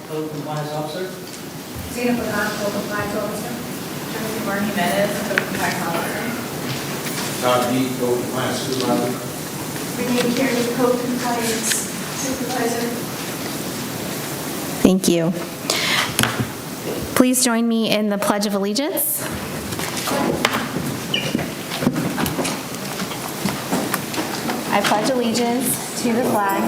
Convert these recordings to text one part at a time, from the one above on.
Code Compliance Officer. Zena Pagan, Code Compliance Officer. Tracy Martin Jimenez, Code Compliance Officer. Todd B, Code Compliance Supervisor. Renee Carey, Code Compliance Supervisor. Thank you. Please join me in the Pledge of Allegiance. I pledge allegiance to the flag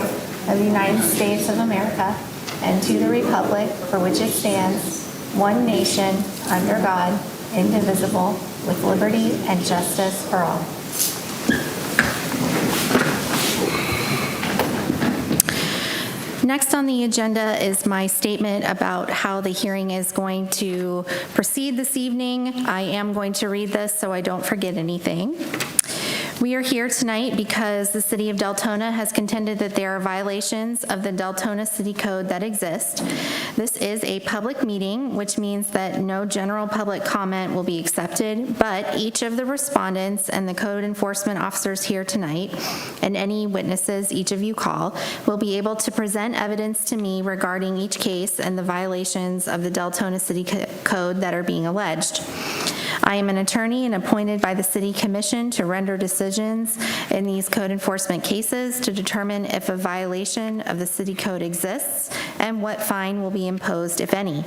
of the United States of America and to the republic for which it stands, one nation, under God, indivisible, with liberty and justice for all. Next on the agenda is my statement about how the hearing is going to proceed this evening. I am going to read this so I don't forget anything. We are here tonight because the City of Deltona has contended that there are violations of the Deltona City Code that exist. This is a public meeting, which means that no general public comment will be accepted, but each of the respondents and the code enforcement officers here tonight, and any witnesses each of you call, will be able to present evidence to me regarding each case and the violations of the Deltona City Code that are being alleged. I am an attorney and appointed by the City Commission to render decisions in these code enforcement cases to determine if a violation of the city code exists and what fine will be imposed, if any.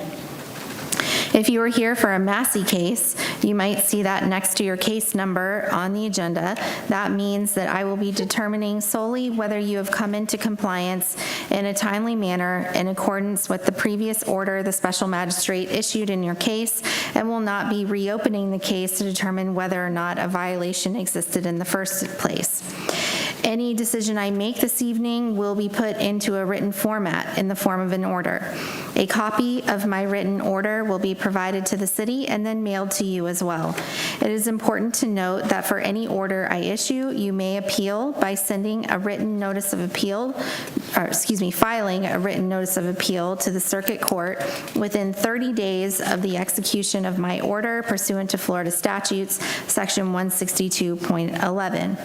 If you are here for a Massey case, you might see that next to your case number on the agenda. That means that I will be determining solely whether you have come into compliance in a timely manner in accordance with the previous order the special magistrate issued in your case, and will not be reopening the case to determine whether or not a violation existed in the first place. Any decision I make this evening will be put into a written format in the form of an order. A copy of my written order will be provided to the city and then mailed to you as well. It is important to note that for any order I issue, you may appeal by sending a written notice of appeal, filing a written notice of appeal to the circuit court within 30 days of the execution of my order pursuant to Florida statutes, section 162.11.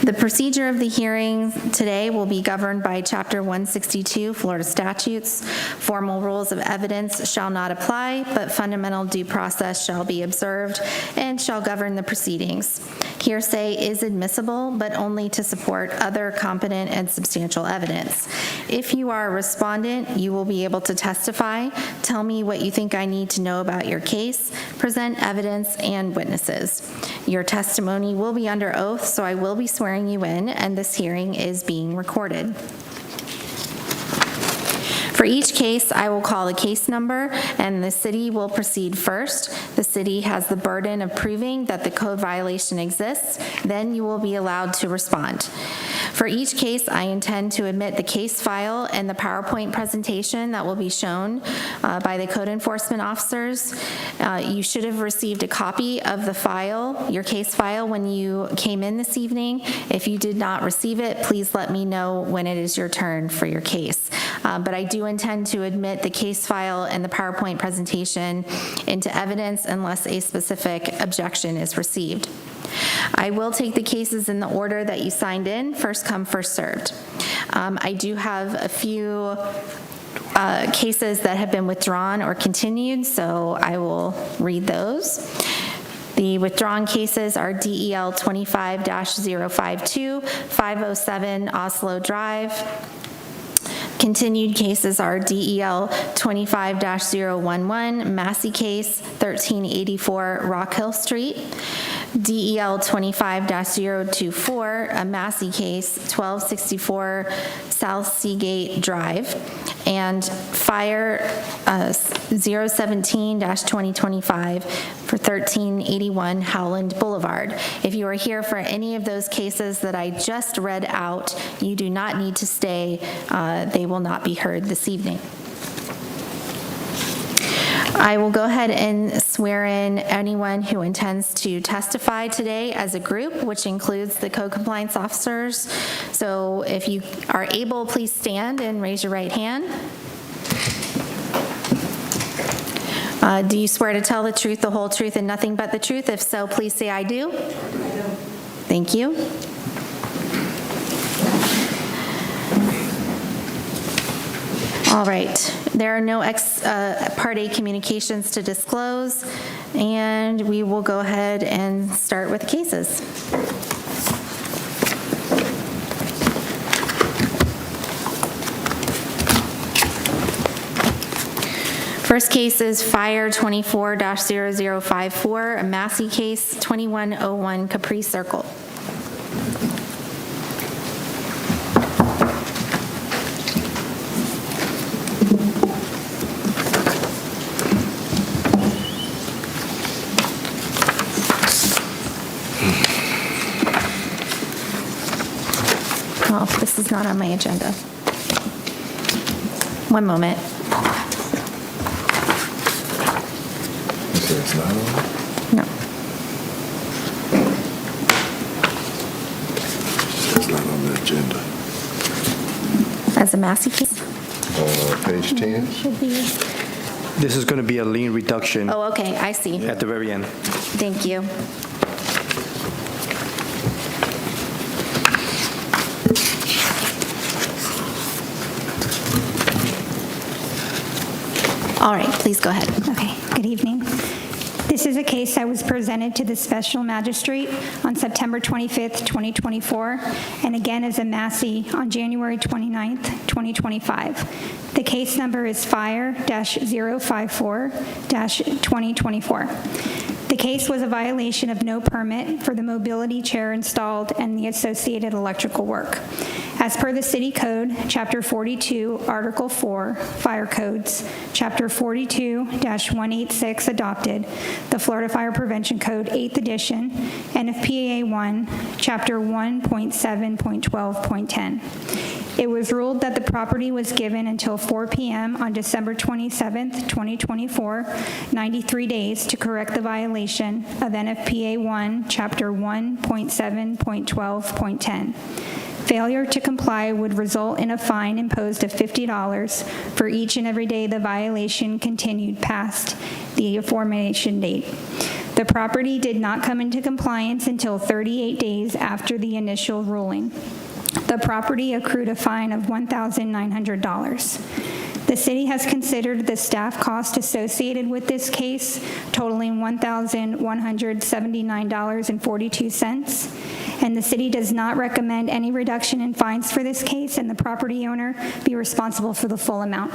The procedure of the hearing today will be governed by Chapter 162 Florida statutes. Formal rules of evidence shall not apply, but fundamental due process shall be observed and shall govern the proceedings. Hearsay is admissible, but only to support other competent and substantial evidence. If you are a respondent, you will be able to testify, tell me what you think I need to know about your case, present evidence and witnesses. Your testimony will be under oath, so I will be swearing you in, and this hearing is being recorded. For each case, I will call the case number, and the city will proceed first. The city has the burden of proving that the code violation exists. Then you will be allowed to respond. For each case, I intend to admit the case file and the PowerPoint presentation that will be shown by the code enforcement officers. You should have received a copy of the file, your case file, when you came in this evening. If you did not receive it, please let me know when it is your turn for your case. But I do intend to admit the case file and the PowerPoint presentation into evidence unless a specific objection is received. I will take the cases in the order that you signed in, first come, first served. I do have a few cases that have been withdrawn or continued, so I will read those. The withdrawn cases are DEL 25-052, 507 Oslo Drive. Continued cases are DEL 25-011, Massey case, 1384 Rock Hill Street. DEL 25-024, a Massey case, 1264 South Seagate Drive. And Fire 017-2025 for 1381 Howland Boulevard. If you are here for any of those cases that I just read out, you do not need to stay. They will not be heard this evening. I will go ahead and swear in anyone who intends to testify today as a group, which includes the code compliance officers. So if you are able, please stand and raise your right hand. Do you swear to tell the truth, the whole truth, and nothing but the truth? If so, please say I do. Thank you. All right, there are no Part A communications to disclose, and we will go ahead and start with the cases. First case is Fire 24-0054, a Massey case, 2101 Capri Circle. Oh, this is not on my agenda. One moment. You said it's not on? No. It's not on the agenda. As a Massey case? Page 10? Should be. This is going to be a lien reduction Oh, okay, I see. at the very end. Thank you. All right, please go ahead. Okay, good evening. This is a case that was presented to the special magistrate on September 25th, 2024, and again as a Massey on January 29th, 2025. The case number is Fire-054-2024. The case was a violation of no permit for the mobility chair installed and the associated electrical work. As per the City Code, Chapter 42, Article 4, Fire Codes, Chapter 42-186 adopted, the Florida Fire Prevention Code, 8th edition, NFPA 1, Chapter 1.7.12.10. It was ruled that the property was given until 4 p.m. on December 27th, 2024, 93 days to correct the violation of NFPA 1, Chapter 1.7.12.10. Failure to comply would result in a fine imposed of $50 for each and every day the violation continued past the aforementioned date. The property did not come into compliance until 38 days after the initial ruling. The property accrued a fine of $1,900. The city has considered the staff cost associated with this case totaling $1,179.42, and the city does not recommend any reduction in fines for this case, and the property owner be responsible for the full amount.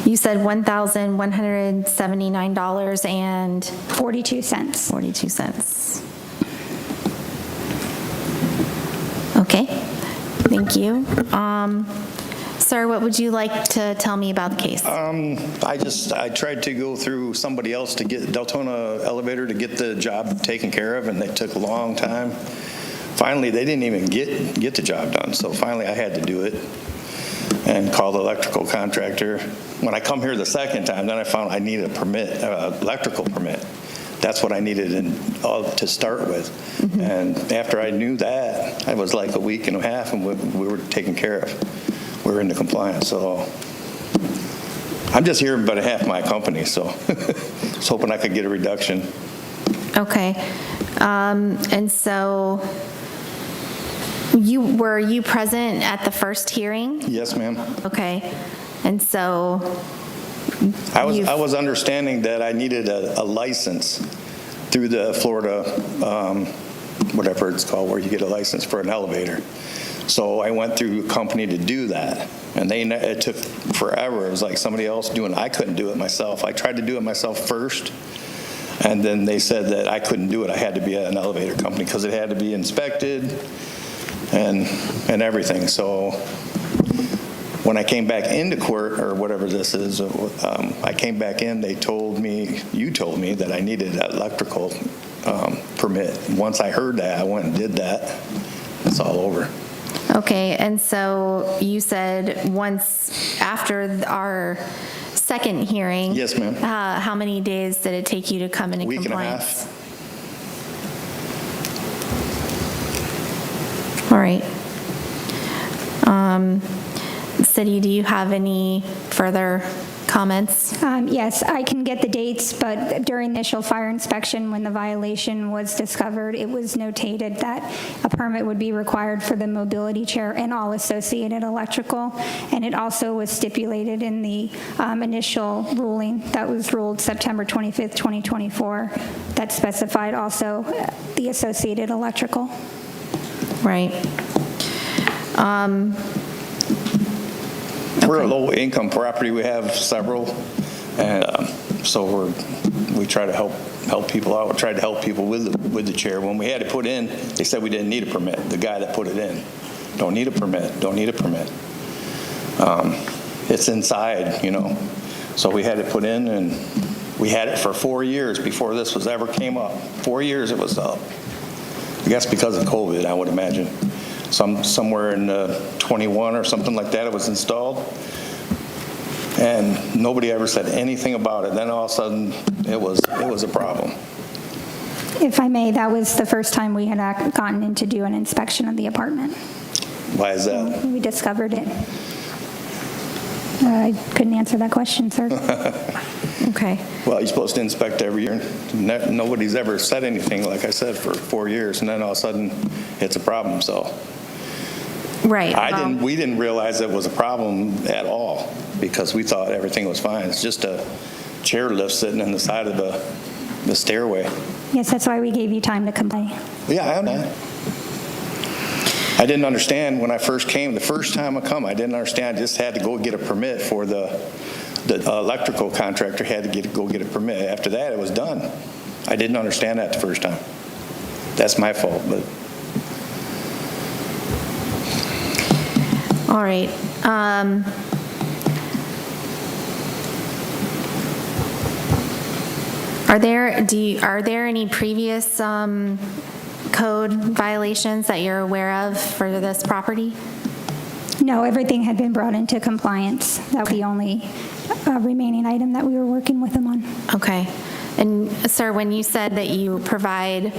You said $1,179.42. 42 cents. Okay, thank you. Sir, what would you like to tell me about the case? I tried to go through somebody else to get Deltona Elevator to get the job taken care of, and they took a long time. Finally, they didn't even get the job done, so finally I had to do it and call the electrical contractor. When I come here the second time, then I found I needed a permit, electrical permit. That's what I needed to start with. Mm-hmm. And after I knew that, I was like a week and a half, and we were taken care of. We were into compliance. So I'm just here about half my company, so I was hoping I could get a reduction. Okay. And so were you present at the first hearing? Yes, ma'am. Okay. And so I was understanding that I needed a license through the Florida, whatever it's called, where you get a license for an elevator. So I went through a company to do that, and it took forever. It was like somebody else doing it. I couldn't do it myself. I tried to do it myself first, and then they said that I couldn't do it. I had to be at an elevator company because it had to be inspected and everything. So when I came back into court, or whatever this is, I came back in, you told me that I needed an electrical permit. Once I heard that, I went and did that. It's all over. Okay, and so you said once after our second hearing. Yes, ma'am. How many days did it take you to come into compliance? Week and a half. All right. City, do you have any further comments? Yes, I can get the dates, but during the initial fire inspection, when the violation was discovered, it was notated that a permit would be required for the mobility chair and all associated electrical, and it also was stipulated in the initial ruling that was ruled September 25th, 2024, that specified also the associated electrical. Right. We're a low-income property. We have several, and so we try to help people out. We tried to help people with the chair. When we had it put in, they said we didn't need a permit. The guy that put it in, don't need a permit. Don't need a permit. It's inside, you know. So we had it put in, and we had it for 4 years before this was ever came up. 4 years it was up. I guess because of COVID, I would imagine. Somewhere in 21 or something like that, it was installed, and nobody ever said anything about it. Then all of a sudden, it was a problem. If I may, that was the first time we had gotten in to do an inspection of the apartment. Why is that? We discovered it. I couldn't answer that question, sir. Okay. Well, you're supposed to inspect every year. Nobody's ever said anything, like I said, for 4 years, and then all of a sudden, it's a problem. So. Right. We didn't realize it was a problem at all because we thought everything was fine. It's just a chair lift sitting on the side of the stairway. Yes, that's why we gave you time to complain. Yeah, I know. I didn't understand when I first came. The first time I come, I didn't understand. I just had to go get a permit for the electrical contractor had to go get a permit. After that, it was done. I didn't understand that the first time. That's my fault, but. All right. Are there any previous code violations that you're aware of for this property? No, everything had been brought into compliance. That was the only remaining item that we were working with them on. Okay. And sir, when you said that you provide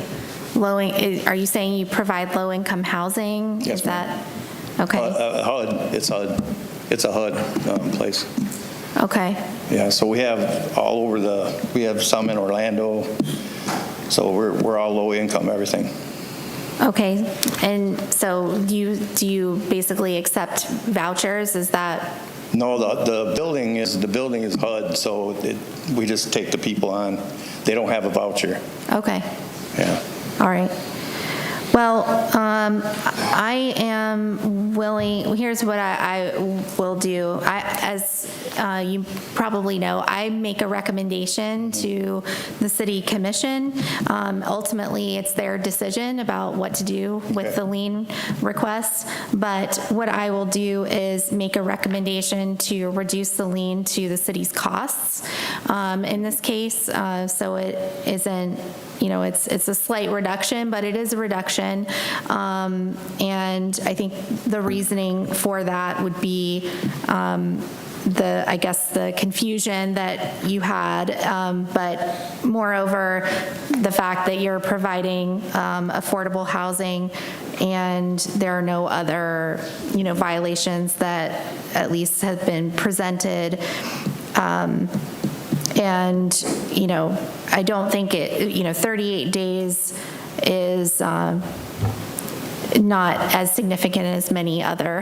are you saying you provide low-income housing? Yes, Is that okay? HUD. It's a HUD place. Okay. Yeah, so we have all over we have some in Orlando, so we're all low income, everything. Okay. And so do you basically accept vouchers? Is that? No, the building is HUD, so we just take the people on. They don't have a voucher. Okay. Yeah. All right. Well, I am willing, here's what I will do. As you probably know, I make a recommendation to the city commission. Ultimately, it's their decision about what to do with the lien request, but what I will do is make a recommendation to reduce the lien to the city's costs in this case, so it isn't, it's a slight reduction, but it is a reduction. And I think the reasoning for that would be the confusion that you had, but moreover, the fact that you're providing affordable housing and there are no other, violations that at least have been presented. And, I don't think 38 days is not as significant as many other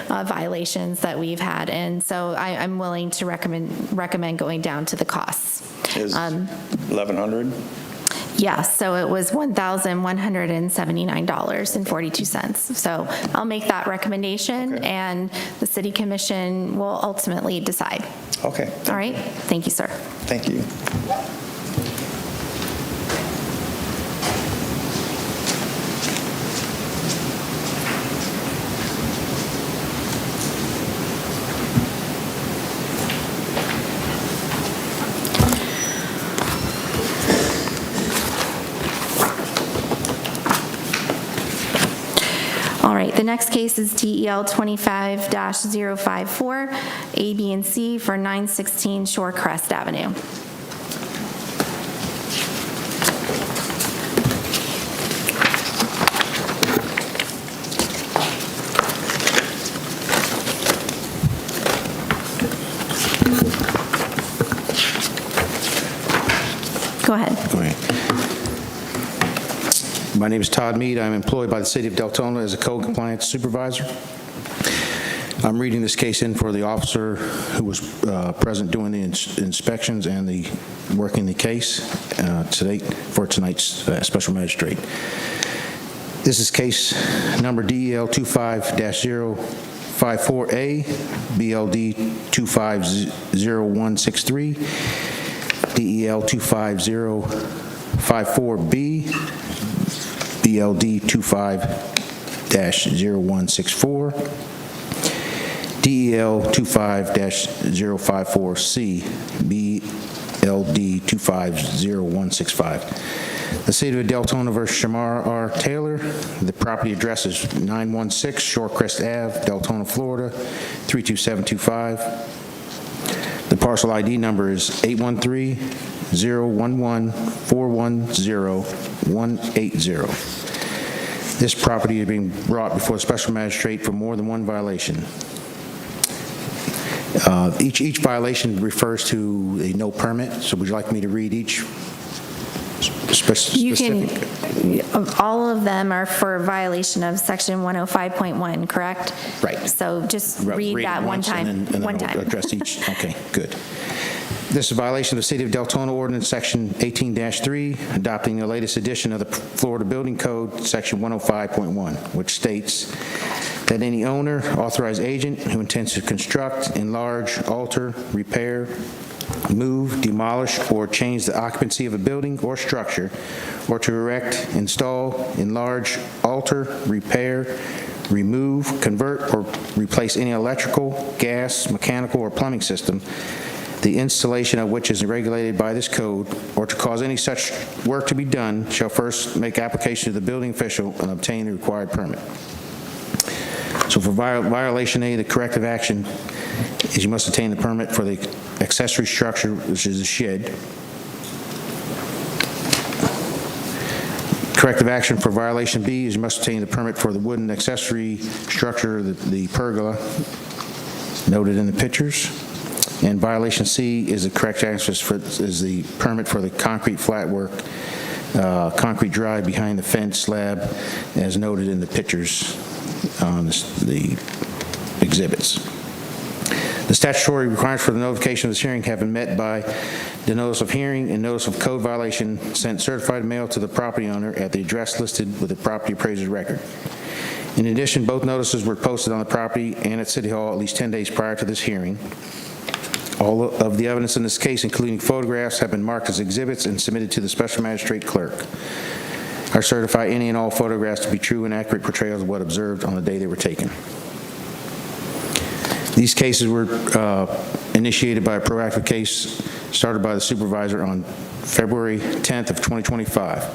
violations that we've had. And so I'm willing to recommend going down to the costs. Is $1,100? Yes, so it was $1,179.42. So I'll make that recommendation, and the city commission will ultimately decide. Okay. All right. Thank you, sir. Thank you. All right, the next case is DEL 25-054, A, B, and C for 916 Shorecrest Avenue. Go ahead. Go ahead. My name is Todd Mead. I'm employed by the City of Deltona as a code compliance supervisor. I'm reading this case in for the officer who was present doing the inspections and working the case for tonight's special magistrate. This is case number DEL 25-054A, BLD 250163, DEL 25054B, BLD 25-0164, DEL 25-054C, BLD 250165. The City of Deltona versus Shamar R. Taylor. The property address is 916 Shorecrest Ave, Deltona, Florida, 32725. The parcel ID number is 813-011-410-180. This property is being brought before the special magistrate for more than one violation. Each violation refers to a no permit, so would you like me to read each specific? You can, all of them are for violation of section 105.1, correct? Right. So just read it that one once time. and then One I'll time. address each. Okay, good. This is a violation of the City of Deltona Ordinance, Section 18-3, adopting the latest edition of the Florida Building Code, Section 105.1, which states that any owner, authorized agent who intends to construct, enlarge, alter, repair, move, demolish, or change the occupancy of a building or structure, or to erect, install, enlarge, alter, repair, remove, convert, or replace any electrical, gas, mechanical, or plumbing system, the installation of which is regulated by this code, or to cause any such work to be done, shall first make application to the building official and obtain the required permit. So for violation A, the corrective action is you must obtain the permit for the accessory structure, which is a shed. Corrective action for violation B is you must obtain the permit for the wooden accessory structure, the pergola, noted in the pictures. And violation C is the correct answer is the permit for the concrete flat work, concrete drive behind the fence slab, as noted in the pictures on the exhibits. The statutory requirements for the notification of this hearing have been met by the notice of hearing and notice of code violation sent certified mail to the property owner at the address listed with the property appraiser's record. In addition, both notices were posted on the property and at City Hall at least 10 days prior to this hearing. All of the evidence in this case, including photographs, have been marked as exhibits and submitted to the special magistrate clerk. I certify any and all photographs to be true and accurate portrayals of what observed on the day they were taken. These cases were initiated by a proactive case started by the supervisor on February 10th of 2025.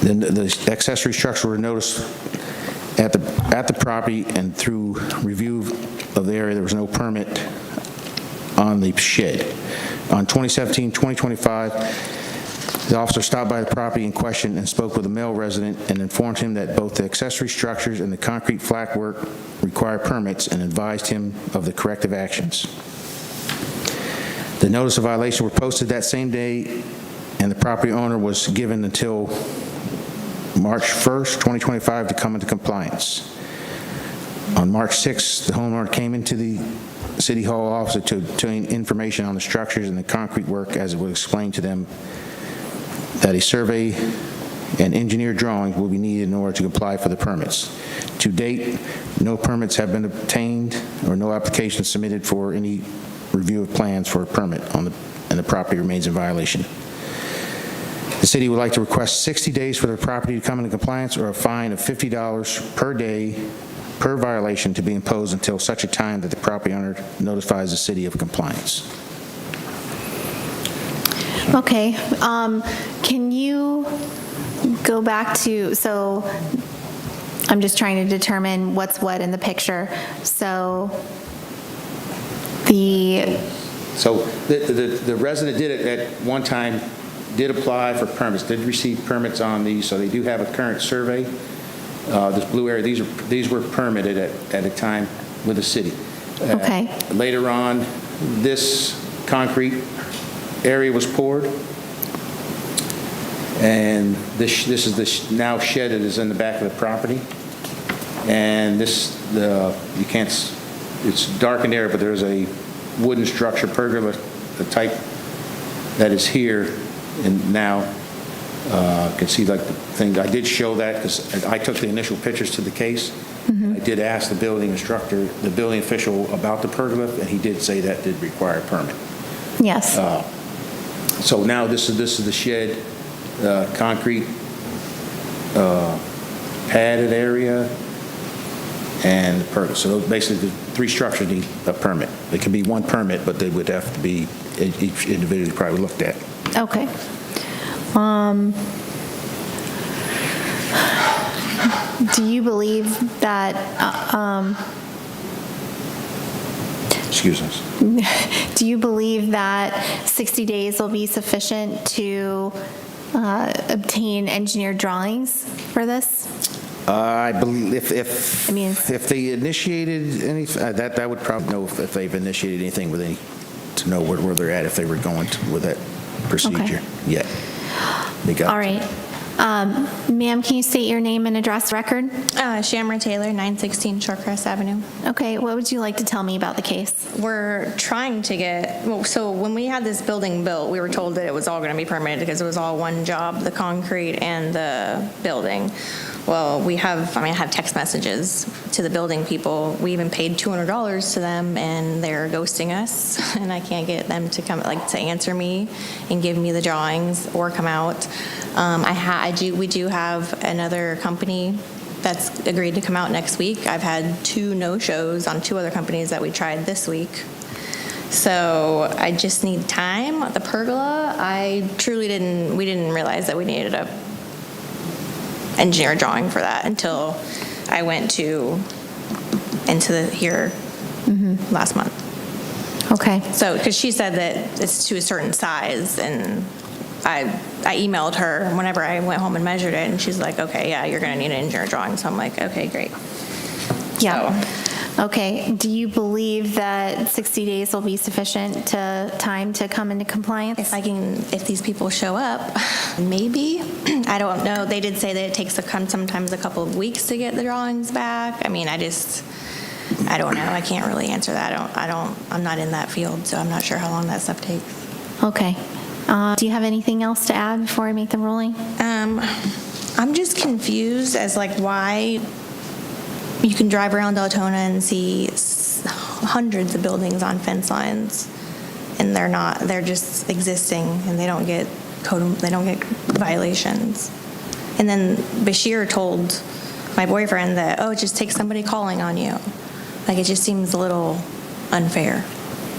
Then the accessory structure were noticed at the property, and through review of the area, there was no permit on the shed. On 2017-2025, the officer stopped by the property in question and spoke with a male resident and informed him that both the accessory structures and the concrete flat work require permits and advised him of the corrective actions. The notice of violation were posted that same day, and the property owner was given until March 1st, 2025 to come into compliance. On March 6th, the homeowner came into the City Hall office to obtain information on the structures and the concrete work, as it was explained to them that a survey and engineered drawings will be needed in order to apply for the permits. To date, no permits have been obtained or no application submitted for any review of plans for a permit and the property remains in violation. The city would like to request 60 days for the property to come into compliance, or a fine of $50 per day per violation to be imposed until such a time that the property owner notifies the city of compliance. Okay, can you go back to, so I'm just trying to determine what's what in the picture. So the resident did it at one time, did apply for permits, did receive permits on these, so they do have a current survey. This blue area, these were permitted at a time with the city. Okay. Later on, this concrete area was poured, And this is the now shed that is in the back of the property. And you can't, it's dark in there, but there's a wooden structure, pergola, the type that is here, and now can see like the thing. I did show that because I took the initial pictures to the case. I did ask the building instructor, the building official about the pergola, and he did say that did require a permit. Yes. So now this is the shed, concrete padded area, and the pergola. So basically, the three structures need a permit. It can be one permit, but they would have to be each individually probably looked at. Okay. Do you believe that, Excuse us. do you believe that 60 days will be sufficient to obtain engineered drawings for this? I believe if I mean- if they initiated any, that would probably know if they've initiated anything with any, to know where they're at, if they were going to with that procedure. Yeah. They got All right. Ma'am, can you state your name and address record? Shamra Taylor, 916 Shorecrest Avenue. Okay, what would you like to tell me about the case? We're trying to so when we had this building built, we were told that it was all going to be permitted because it was all one job, the concrete and the building. Well, I have text messages to the building people. We even paid $200 to them, and they're ghosting us, and I can't get them to come, to answer me and give me the drawings or come out. We do have another company that's agreed to come out next week. I've had 2 no-shows on 2 other companies that we tried this week. So I just need time. The pergola, we didn't realize that we needed a engineer drawing for that until I went here last month. Okay. So, because she said that it's to a certain size, and I emailed her whenever I went home and measured it, and she's like, okay, yeah, you're going to need an engineer drawing. So I'm like, okay, great. Yeah. Okay. Do you believe that 60 days will be sufficient time to come into compliance? If these people show up, maybe. I don't know. They did say that it takes sometimes a couple of weeks to get the drawings back. I mean, I don't know. I can't really answer that. I'm not in that field, so I'm not sure how long that stuff takes. Okay. Do you have anything else to add before I make the ruling? I'm just confused as why you can drive around Deltona and see hundreds of buildings on fence lines, and they're just existing, and they don't get violations. And then Bashir told my boyfriend that, it just takes somebody calling on you. It just seems a little unfair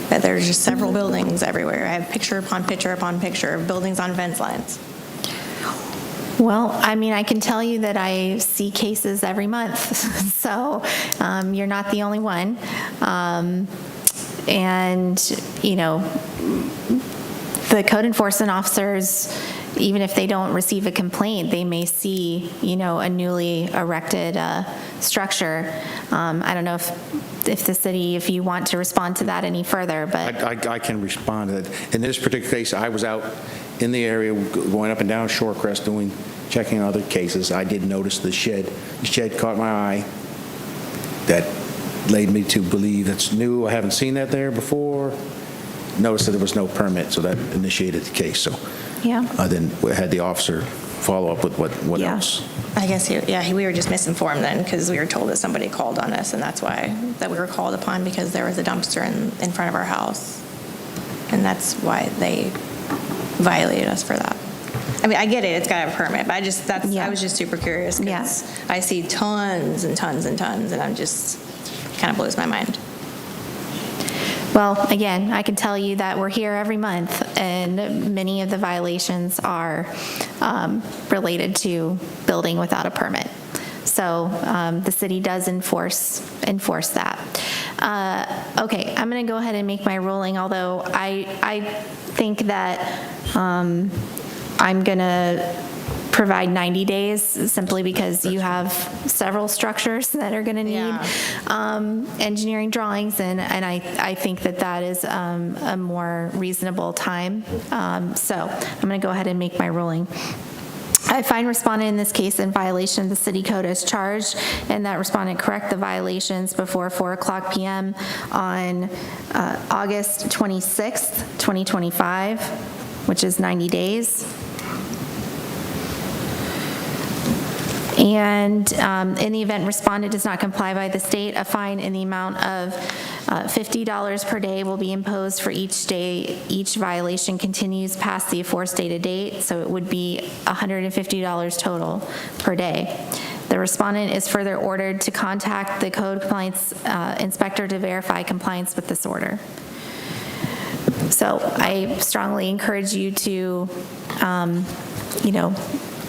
that there's just several buildings everywhere. I have picture upon picture upon picture of buildings on fence lines. Well, I mean, I can tell you that I see cases every month, so you're not the only one. And, the code enforcement officers, even if they don't receive a complaint, they may see, a newly erected structure. I don't know if the city, if you want to respond to that any further, but. I can respond to that. In this particular case, I was out in the area going up and down Shorecrest checking other cases. I did notice the shed. The shed caught my eye. That led me to believe that's new. I haven't seen that there before. Noticed that there was no permit, so that initiated the case. So Yeah. then we had the officer follow up with what Yeah. else. I guess, we were just misinformed then, because we were told that somebody called on us, and that's why that we were called upon, because there was a dumpster in front of our house. And that's why they violated us for that. I mean, I get it, it's got to have a permit, but I was just super curious, because I see tons and tons and tons, and I'm just, kind of blows my mind. Well, again, I can tell you that we're here every month, and many of the violations are related to building without a permit. So the city does enforce that. Okay, I'm going to go ahead and make my ruling, although I think that I'm going to provide 90 days simply because you have several structures that are going to need engineering drawings, and I think that is a more reasonable time. So I'm going to go ahead and make my ruling. I find respondent in this case in violation of the city code as charged, and that respondent correct the violations before 4:00 p.m. on August 26th, 2025, which is 90 days. And in the event respondent does not comply by the state, a fine in the amount of $50 per day will be imposed for each day each violation continues past the aforestated date, so it would be $150 total per day. The respondent is further ordered to contact the code compliance inspector to verify compliance with this order. So I strongly encourage you to,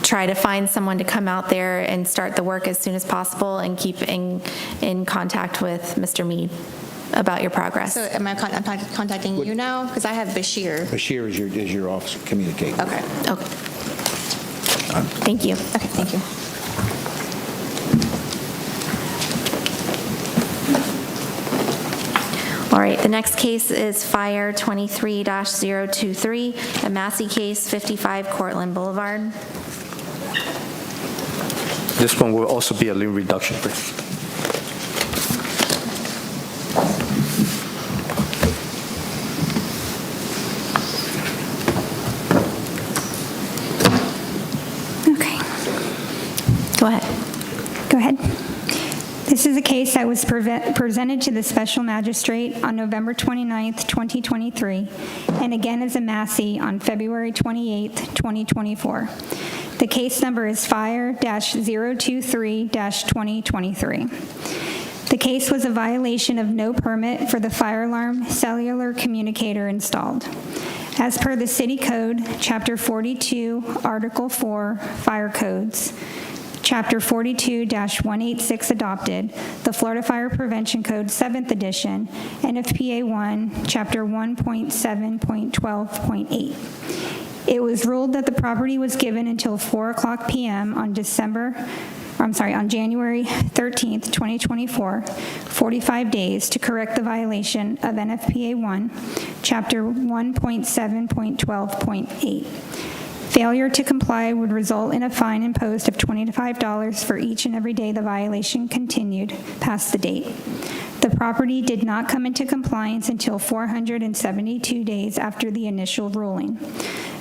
try to find someone to come out there and start the work as soon as possible and keep in contact with Mr. Mead about your progress. So am I contacting you now? Because I have Bashir. Bashir is your officer communicating. Okay. Okay. Thank you. Okay, thank you. All right, the next case is Fire 23-023, a Massey case, 55 Cortlandt Boulevard. This one will also be a lien reduction. Okay. Go ahead. Go ahead. This is a case that was presented to the special magistrate on November 29th, 2023, and again as a Massey on February 28th, 2024. The case number is Fire-023-2023. The case was a violation of no permit for the fire alarm cellular communicator installed. As per the City Code, Chapter 42, Article 4, Fire Codes, Chapter 42-186 adopted, the Florida Fire Prevention Code 7th edition, NFPA 1, Chapter 1.7.12.8. It was ruled that the property was given until 4:00 p.m. on January 13th, 2024, 45 days to correct the violation of NFPA 1, Chapter 1.7.12.8. Failure to comply would result in a fine imposed of $25 for each and every day the violation continued past the date. The property did not come into compliance until 472 days after the initial ruling.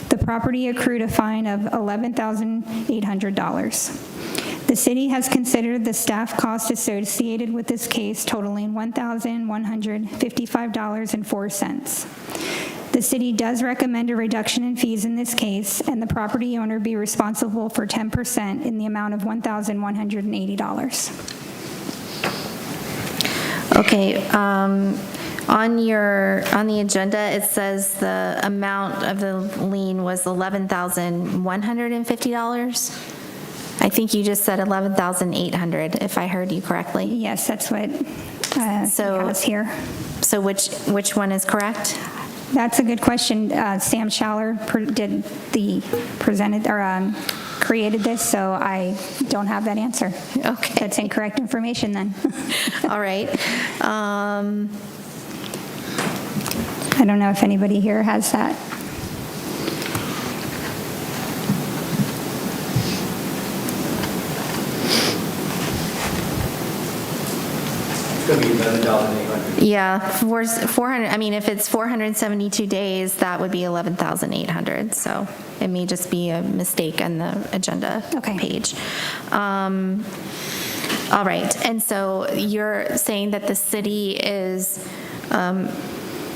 The property accrued a fine of $11,800. The city has considered the staff cost associated with this case totaling $1,155.04. The city does recommend a reduction in fees in this case, and the property owner be responsible for 10% in the amount of $1,180. Okay, on the agenda, it says the amount of the lien was $11,150. I think you just said $11,800, if I heard you correctly. Yes, that's what he has here. So which one is correct? That's a good question. Sam Schaller created this, so I don't have that answer. Okay. That's incorrect information then. All right. I don't know if anybody here has that. It's going to be $11,800. Yeah, 400, I mean, if it's 472 days, that would be 11,800. So it may just be a mistake on the agenda page. All right, and so you're saying that the city is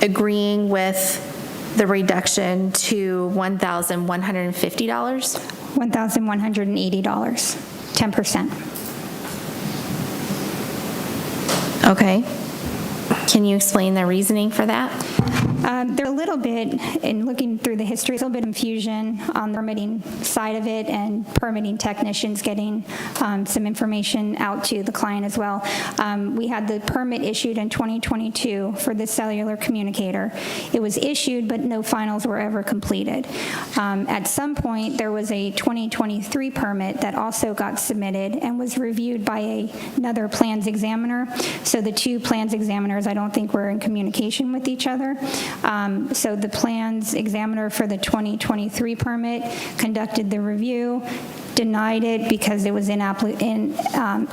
agreeing with the reduction to $1,150? $1,180, 10%. Okay. Can you explain the reasoning for that? There's a little bit, in looking through the history, a little bit of confusion on the permitting side of it and permitting technicians getting some information out to the client as well. We had the permit issued in 2022 for the cellular communicator. It was issued, but no finals were ever completed. At some point, there was a 2023 permit that also got submitted and was reviewed by another plans examiner. So the two plans examiners, I don't think were in communication with each other. So the plans examiner for the 2023 permit conducted the review, denied it because it was in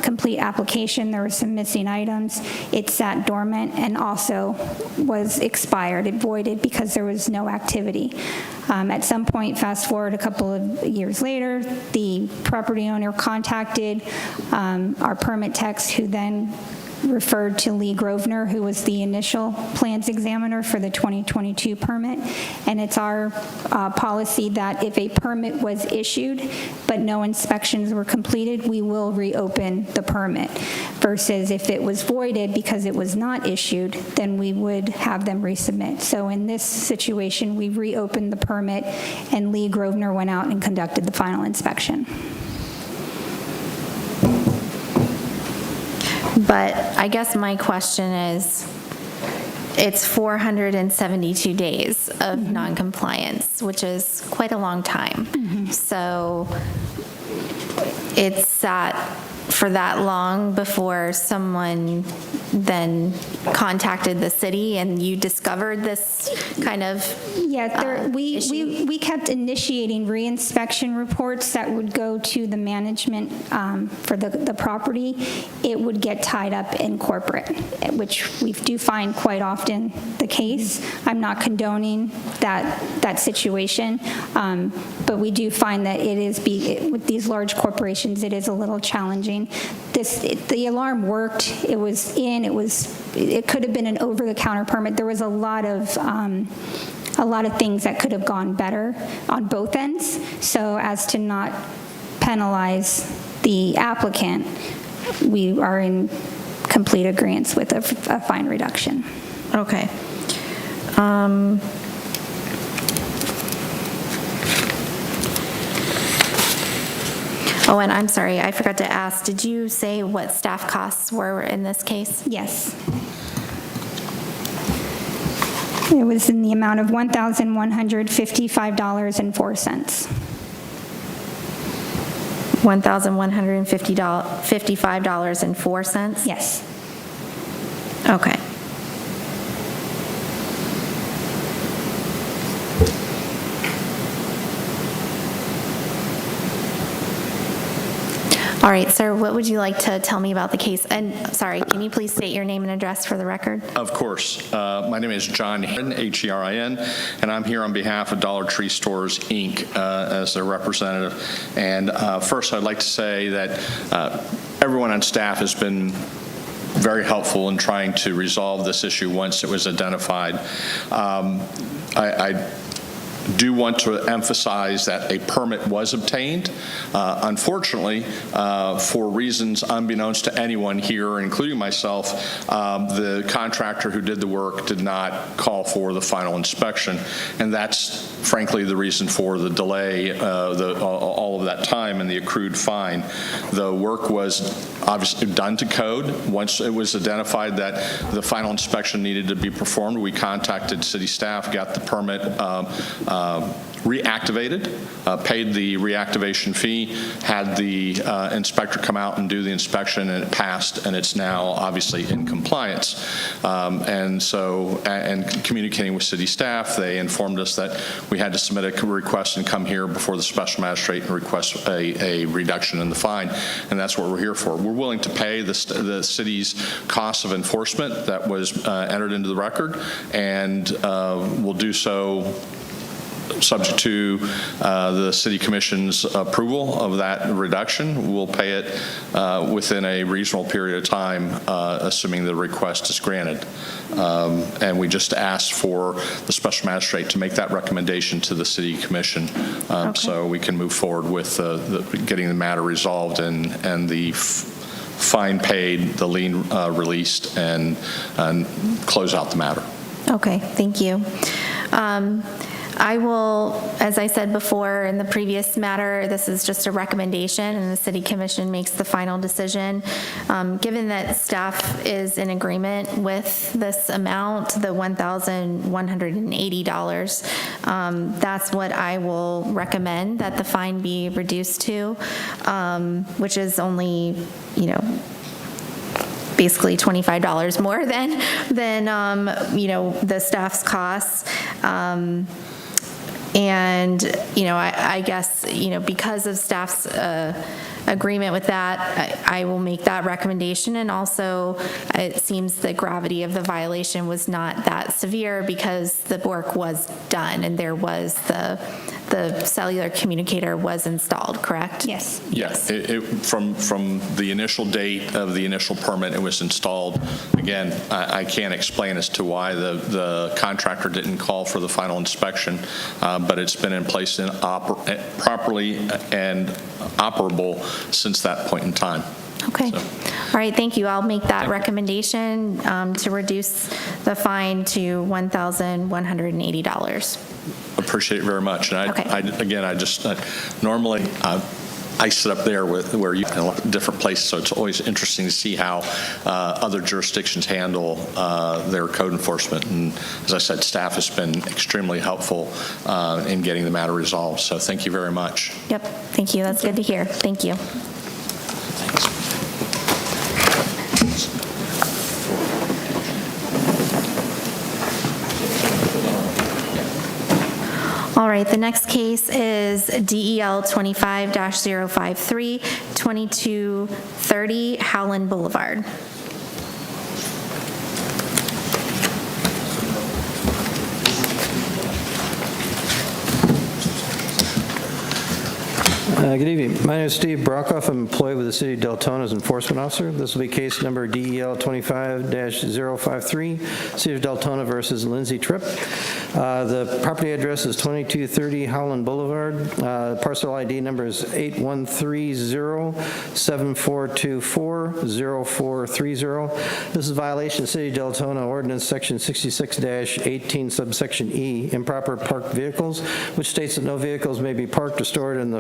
complete application. There were some missing items. It sat dormant and also was expired. It voided because there was no activity. At some point, fast forward a couple of years later, the property owner contacted our permit text, who then referred to Lee Grosvenor, who was the initial plans examiner for the 2022 permit. And it's our policy that if a permit was issued but no inspections were completed, we will reopen the permit, versus if it was voided because it was not issued, then we would have them resubmit. So in this situation, we reopened the permit, and Lee Grosvenor went out and conducted the final inspection. But I guess my question is, it's 472 days of noncompliance, which is quite a long time. So it's sat for that long before someone then contacted the city and you discovered this kind of issue? We kept initiating reinspection reports that would go to the management for the property. It would get tied up in corporate, which we do find quite often the case. I'm not condoning that situation, but we do find that it is, with these large corporations, it is a little challenging. The alarm worked. It was in. It could have been an over-the-counter permit. There was a lot of things that could have gone better on both ends, so as to not penalize the applicant, we are in complete agreement with a fine reduction. Okay. Oh, and I'm sorry, I forgot to ask, did you say what staff costs were in this case? Yes. It was in the amount of $1,155.04. $1,155.04? Yes. Okay. All right, sir, what would you like to tell me about the case? And sorry, can you please state your name and address for the record? Of course. My name is John Herin, H-E-R-I-N, and I'm here on behalf of Dollar Tree Stores, Inc., as their representative. And first, I'd like to say that everyone on staff has been very helpful in trying to resolve this issue once it was identified. I do want to emphasize that a permit was obtained. Unfortunately, for reasons unbeknownst to anyone here, including myself, the contractor who did the work did not call for the final inspection, and that's frankly the reason for the delay, all of that time and the accrued fine. The work was obviously done to code. Once it was identified that the final inspection needed to be performed, we contacted city staff, got the permit reactivated, paid the reactivation fee, had the inspector come out and do the inspection, and it passed, and it's now obviously in compliance. And communicating with city staff, they informed us that we had to submit a request and come here before the special magistrate and request a reduction in the fine, and that's what we're here for. We're willing to pay the city's cost of enforcement that was entered into the record, and we'll do so subject to the City Commission's approval of that reduction. We'll pay it within a reasonable period of time, assuming the request is granted. And we just asked for the special magistrate to make that recommendation to the City Commission, so we can move forward with getting the matter resolved and the fine paid, the lien released, and close out the matter. Okay, thank you. I will, as I said before in the previous matter, this is just a recommendation and the City Commission makes the final decision. Given that staff is in agreement with this amount, the $1,180, that's what I will recommend that the fine be reduced to, which is only, basically $25 more than the staff's costs. And, I guess, because of staff's agreement with that, I will make that recommendation. And also, it seems the gravity of the violation was not that severe because the work was done and there was the cellular communicator was installed, correct? Yes. Yes, from the initial date of the initial permit, it was installed. Again, I can't explain as to why the contractor didn't call for the final inspection, but it's been in place properly and operable since that point in time. Okay. So. All right, thank you. I'll make that recommendation to reduce the fine to $1,180. Appreciate it very much. And Okay. normally I sit up there where you in different places, so it's always interesting to see how other jurisdictions handle their code enforcement. And as I said, staff has been extremely helpful in getting the matter resolved. So thank you very much. Yep, thank you. That's good to hear. Thank you. All right, the next case is DEL 25-053, 2230 Howland Boulevard. Good evening. My name is Steve Brockhoff. I'm employed with the City of Deltona as enforcement officer. This will be case number DEL 25-053, City of Deltona versus Lindsay Tripp. The property address is 2230 Howland Boulevard. Parcel ID number is 8130-7424-0430. This is violation of City of Deltona Ordinance Section 66-18 subsection E, improper parked vehicles, which states that no vehicles may be parked or stored in the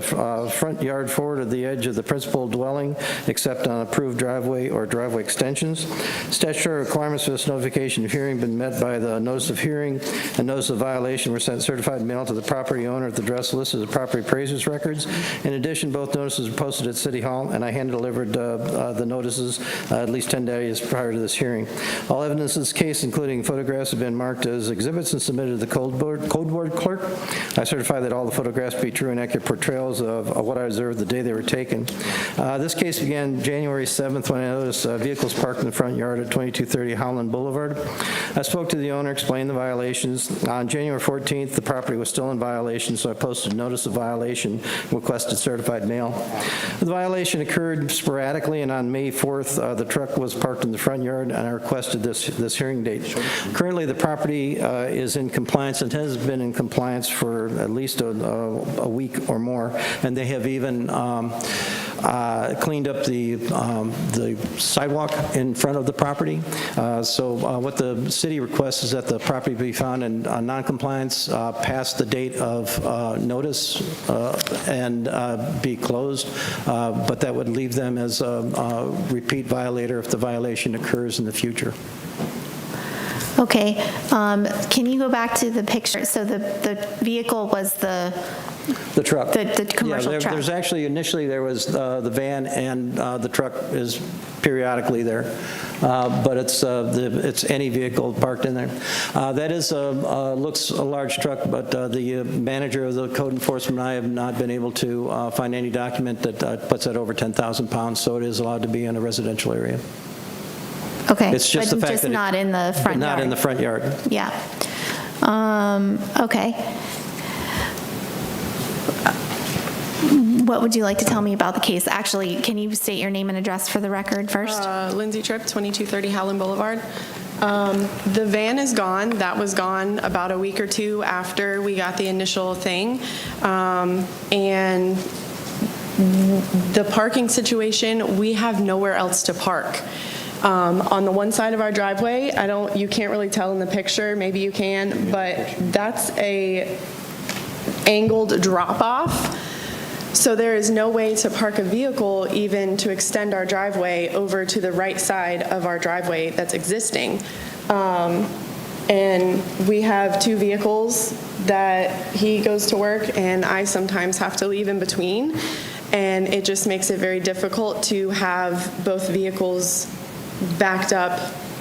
front yard forward of the edge of the principal dwelling except on approved driveway or driveway extensions. Statutory requirements for this notification of hearing been met by the notice of hearing and notice of violation were sent certified mail to the property owner at the address listed as property appraiser's records. In addition, both notices were posted at City Hall, and I hand-delivered the notices at least 10 days prior to this hearing. All evidence in this case, including photographs, have been marked as exhibits and submitted to the code board clerk. I certify that all the photographs be true and accurate portrayals of what I observed the day they were taken. This case began January 7th when I noticed vehicles parked in the front yard at 2230 Howland Boulevard. I spoke to the owner, explained the violations. On January 14th, the property was still in violation, so I posted a notice of violation, requested certified mail. The violation occurred sporadically, and on May 4th, the truck was parked in the front yard, and I requested this hearing date. Currently, the property is in compliance and has been in compliance for at least a week or more, and they have even cleaned up the sidewalk in front of the property. So what the city requests is that the property be found in noncompliance past the date of notice and be closed, but that would leave them as a repeat violator if the violation occurs in the future. Okay, can you go back to the picture? So the vehicle was the truck. The commercial truck. There's actually, initially there was the van, and the truck is periodically there. But it's any vehicle parked in there. That is looks a large truck, but the manager of the code enforcement and I have not been able to find any document that puts that over 10,000 pounds, so it is allowed to be in a residential area. Okay, It's just the fact just that not in the front yard. Not in the front yard. Yeah. Okay. What would you like to tell me about the case? Actually, can you state your name and address for the record first? Lindsay Tripp, 2230 Howland Boulevard. The van is gone. That was gone about a week or two after we got the initial thing. And the parking situation, we have nowhere else to park. On the one side of our driveway, you can't really tell in the picture, maybe you can, but that's a angled drop-off. So there is no way to park a vehicle, even to extend our driveway over to the right side of our driveway that's existing. And we have two vehicles that he goes to work and I sometimes have to leave in between. And it just makes it very difficult to have both vehicles backed up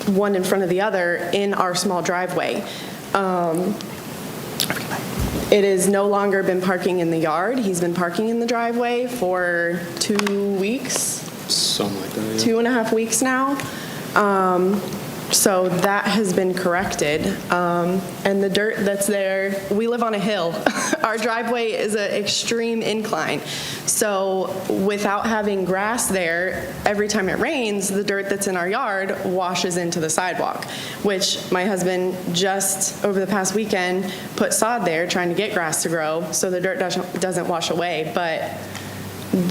one in front of the other in our small driveway. It has no longer been parking in the yard. He's been parking in the driveway for 2 weeks. Something like that, 2.5 weeks now. So that has been corrected. And the dirt that's there, we live on a hill. Our driveway is an extreme incline. So without having grass there, every time it rains, the dirt that's in our yard washes into the sidewalk, which my husband just over the past weekend put sod there trying to get grass to grow so the dirt doesn't wash away. But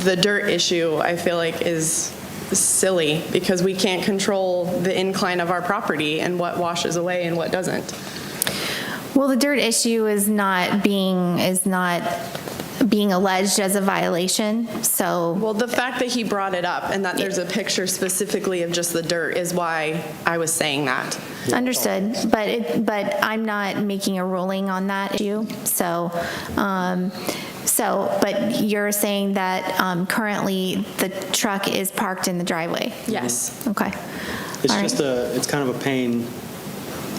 the dirt issue, I feel like, is silly because we can't control the incline of our property and what washes away and what doesn't. Well, the dirt issue is not being alleged as a violation, so. Well, the fact that he brought it up and that there's a picture specifically of just the dirt is why I was saying that. Understood, but I'm not making a ruling on that issue, so, but you're saying that currently the truck is parked in the driveway? Yes. Okay. It's All right. just it's kind of a pain,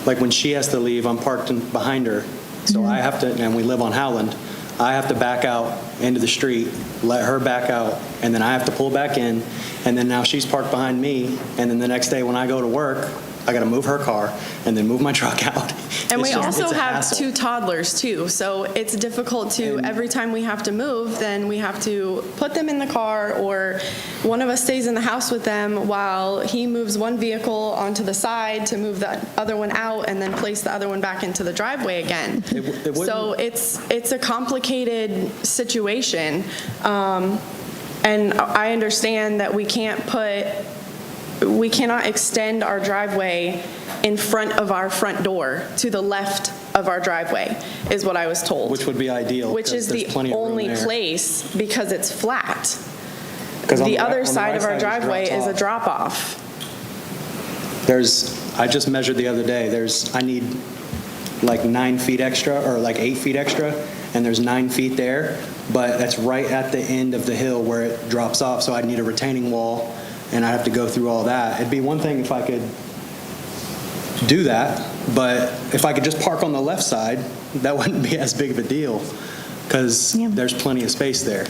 like when she has to leave, I'm parked behind her, so I have to, and we live on Howland, I have to back out into the street, let her back out, and then I have to pull back in, and then now she's parked behind me, and then the next day when I go to work, I got to move her car and then move my truck out. And we It's also a have hassle. 2 toddlers too, so it's difficult to, every time we have to move, then we have to put them in the car, or one of us stays in the house with them while he moves one vehicle onto the side to move the other one out and then place the other one back into the driveway again. So it's a complicated situation, and I understand that we cannot extend our driveway in front of our front door to the left of our driveway, is what I was told. Which would be ideal. Which is the only place because it's flat. 'Cause on The the other right side of our side, it driveway drops is a off. drop-off. I just measured the other day, I need like 9 feet extra, or like 8 feet extra, and there's 9 feet there, but that's right at the end of the hill where it drops off, so I'd need a retaining wall, and I'd have to go through all that. It'd be one thing if I could do that, but if I could just park on the left side, that wouldn't be as big of a deal, because there's plenty of space there.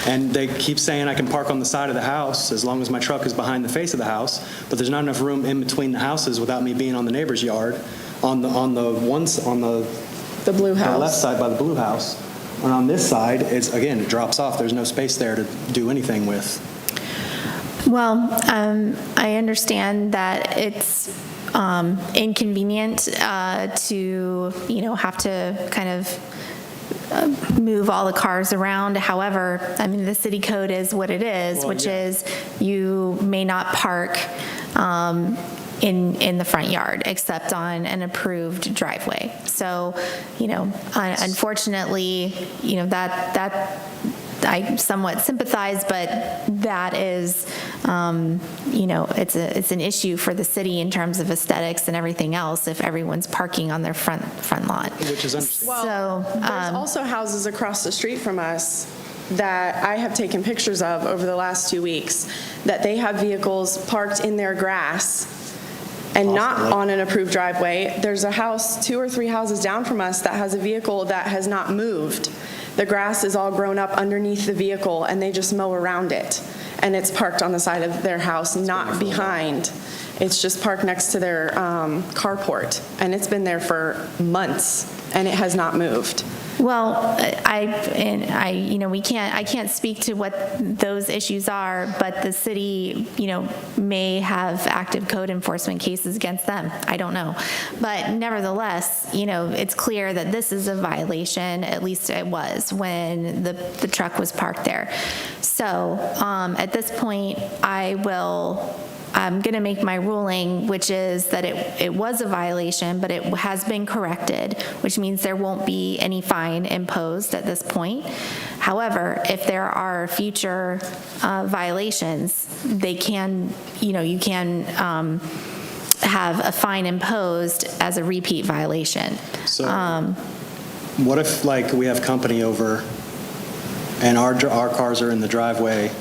And they keep saying I can park on the side of the house as long as my truck is behind the face of the house, but there's not enough room in between the houses without me being on the neighbor's yard, on the blue house. the left side by the blue house. And on this side, it drops off. There's no space there to do anything with. Well, I understand that it's inconvenient to, have to kind of move all the cars around. However, I mean, the city code is what it is, which is you may not park in the front yard except on an approved driveway. So, unfortunately, that I somewhat sympathize, but that is, it's an issue for the city in terms of aesthetics and everything else if everyone's parking on their front lawn. Which is understandable. Well, there's also houses across the street from us that I have taken pictures of over the last 2 weeks, that they have vehicles parked in their grass and not on an approved driveway. There's a house 2 or 3 houses down from us that has a vehicle that has not moved. The grass is all grown up underneath the vehicle, and they just mow around it. And it's parked on the side of their house, not behind. It's just parked next to their carport, and it's been there for months, and it has not moved. Well, I can't speak to what those issues are, but the city, may have active code enforcement cases against them. I don't know. But nevertheless, it's clear that this is a violation, at least it was when the truck was parked there. So at this point, I'm going to make my ruling, which is that it was a violation, but it has been corrected, which means there won't be any fine imposed at this point. However, if there are future violations, you can have a fine imposed as a repeat violation. So what if we have company over and our cars are in the driveway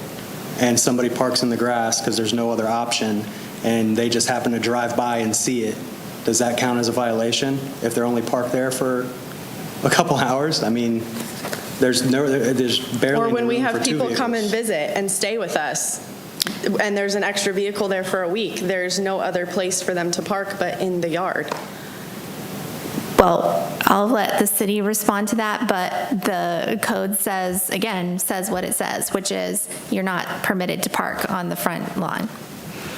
and somebody parks in the grass because there's no other option, and they just happen to drive by and see it, does that count as a violation if they're only parked there for a couple hours? I mean, there's barely Or when we room have for two people come and vehicles. visit and stay with us, and there's an extra vehicle there for a week, there's no other place for them to park but in the yard. Well, I'll let the city respond to that, but the code says, again, says what it says, which is you're not permitted to park on the front lawn.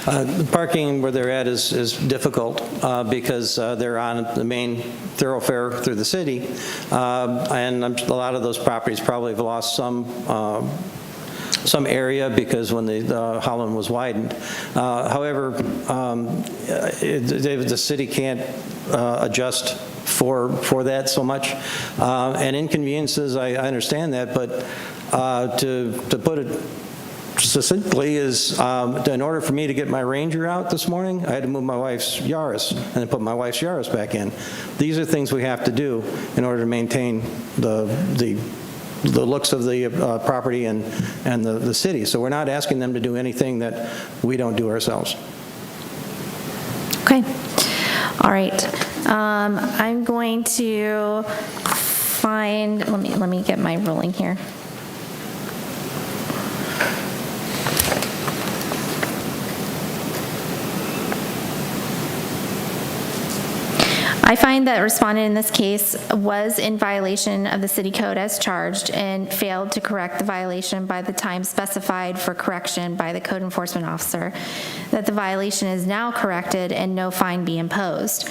The parking where they're at is difficult because they're on the main thoroughfare through the city, and a lot of those properties probably have lost some area because when the Holland was widened. However, the city can't adjust for that so much. And inconveniences, I understand that, but to put it succinctly is, in order for me to get my Ranger out this morning, I had to move my wife's Yaris and then put my wife's Yaris back in. These are things we have to do in order to maintain the looks of the property and the city. So we're not asking them to do anything that we don't do ourselves. Okay. All right. I'm going to find, let me get my ruling here. I find that respondent in this case was in violation of the city code as charged and failed to correct the violation by the time specified for correction by the code enforcement officer, that the violation is now corrected and no fine be imposed.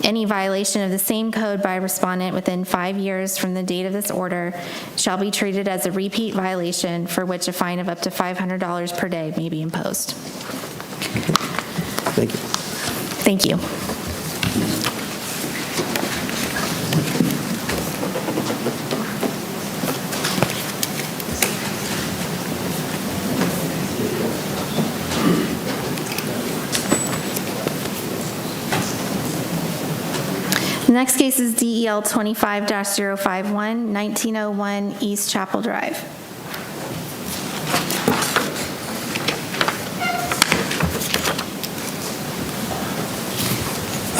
Any violation of the same code by respondent within 5 years from the date of this order shall be treated as a repeat violation for which a fine of up to $500 per day may be imposed. Thank you. Thank you. The next case is DEL 25-051, 1901 East Chapel Drive.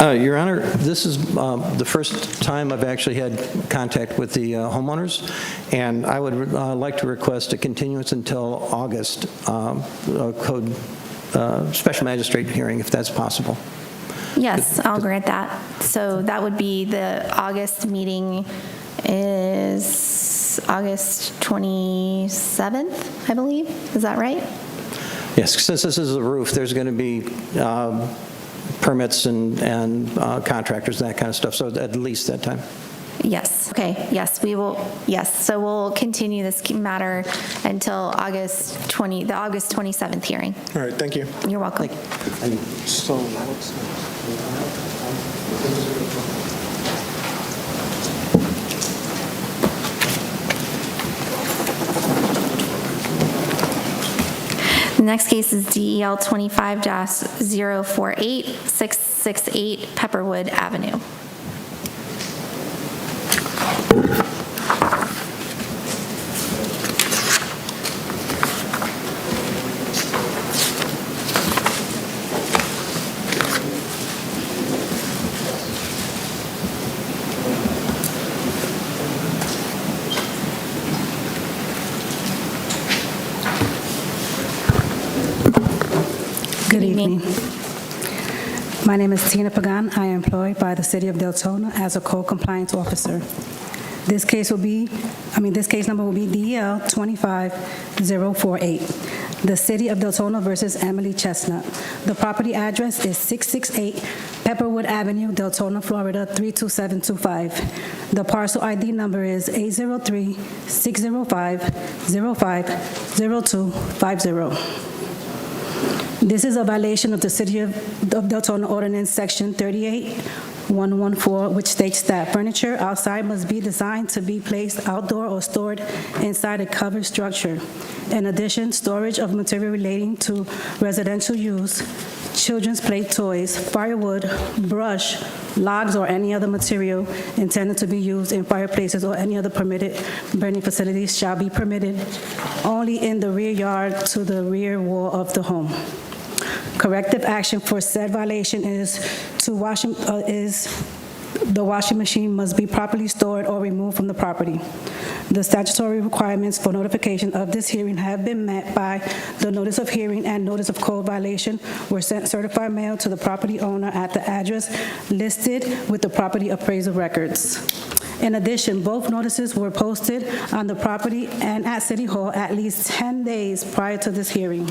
Your Honor, this is the first time I've actually had contact with the homeowners, and I would like to request a continuance until August code special magistrate hearing, if that's possible. Yes, I'll grant that. So that would be the August meeting is August 27th, I believe. Is that right? Yes, since this is a roof, there's going to be permits and contractors, that kind of stuff, so at least that time. Yes. Okay. Yes, we will. Yes. So we'll continue this matter until the August 27th hearing. All right, thank you. You're welcome. The next case is DEL 25-048, 668 Pepperwood Avenue. Good evening. My name is Tina Pagan. I am employed by the City of Deltona as a code compliance officer. This case number will be DEL 25048. The City of Deltona versus Emily Chestnut. The property address is 668 Pepperwood Avenue, Deltona, Florida 32725. The parcel ID number is 803-605-050250. This is a violation of the City of Deltona Ordinance Section 38114, which states that furniture outside must be designed to be placed outdoor or stored inside a covered structure. In addition, storage of material relating to residential use children's play toys, firewood, brush, logs, or any other material intended to be used in fireplaces or any other permitted burning facilities shall be permitted only in the rear yard to the rear wall of the home. Corrective action for said violation is the washing machine must be properly stored or removed from the property. The statutory requirements for notification of this hearing have been met by the notice of hearing and notice of code violation were sent certified mail to the property owner at the address listed with the property appraisal records. In addition, both notices were posted on the property and at City Hall at least 10 days prior to this hearing.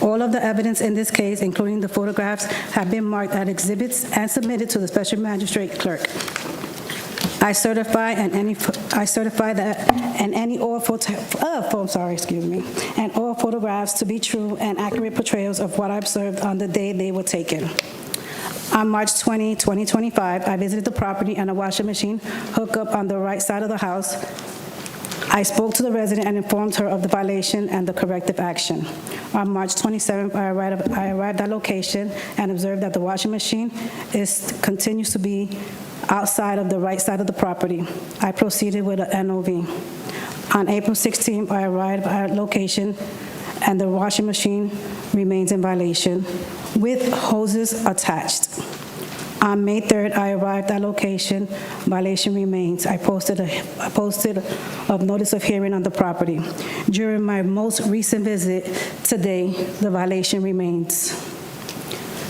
All of the evidence in this case, including the photographs, have been marked as exhibits and submitted to the special magistrate clerk. I certify that all photographs to be true and accurate portrayals of what I observed on the day they were taken. On March 20, 2025, I visited the property and a washing machine hookup on the right side of the house. I spoke to the resident and informed her of the violation and the corrective action. On March 27th, I arrived at location and observed that the washing machine continues to be outside of the right side of the property. I proceeded with an NOV. On April 16th, I arrived at location and the washing machine remains in violation with hoses attached. On May 3rd, I arrived at location. Violation remains. I posted a notice of hearing on the property. During my most recent visit today, the violation remains.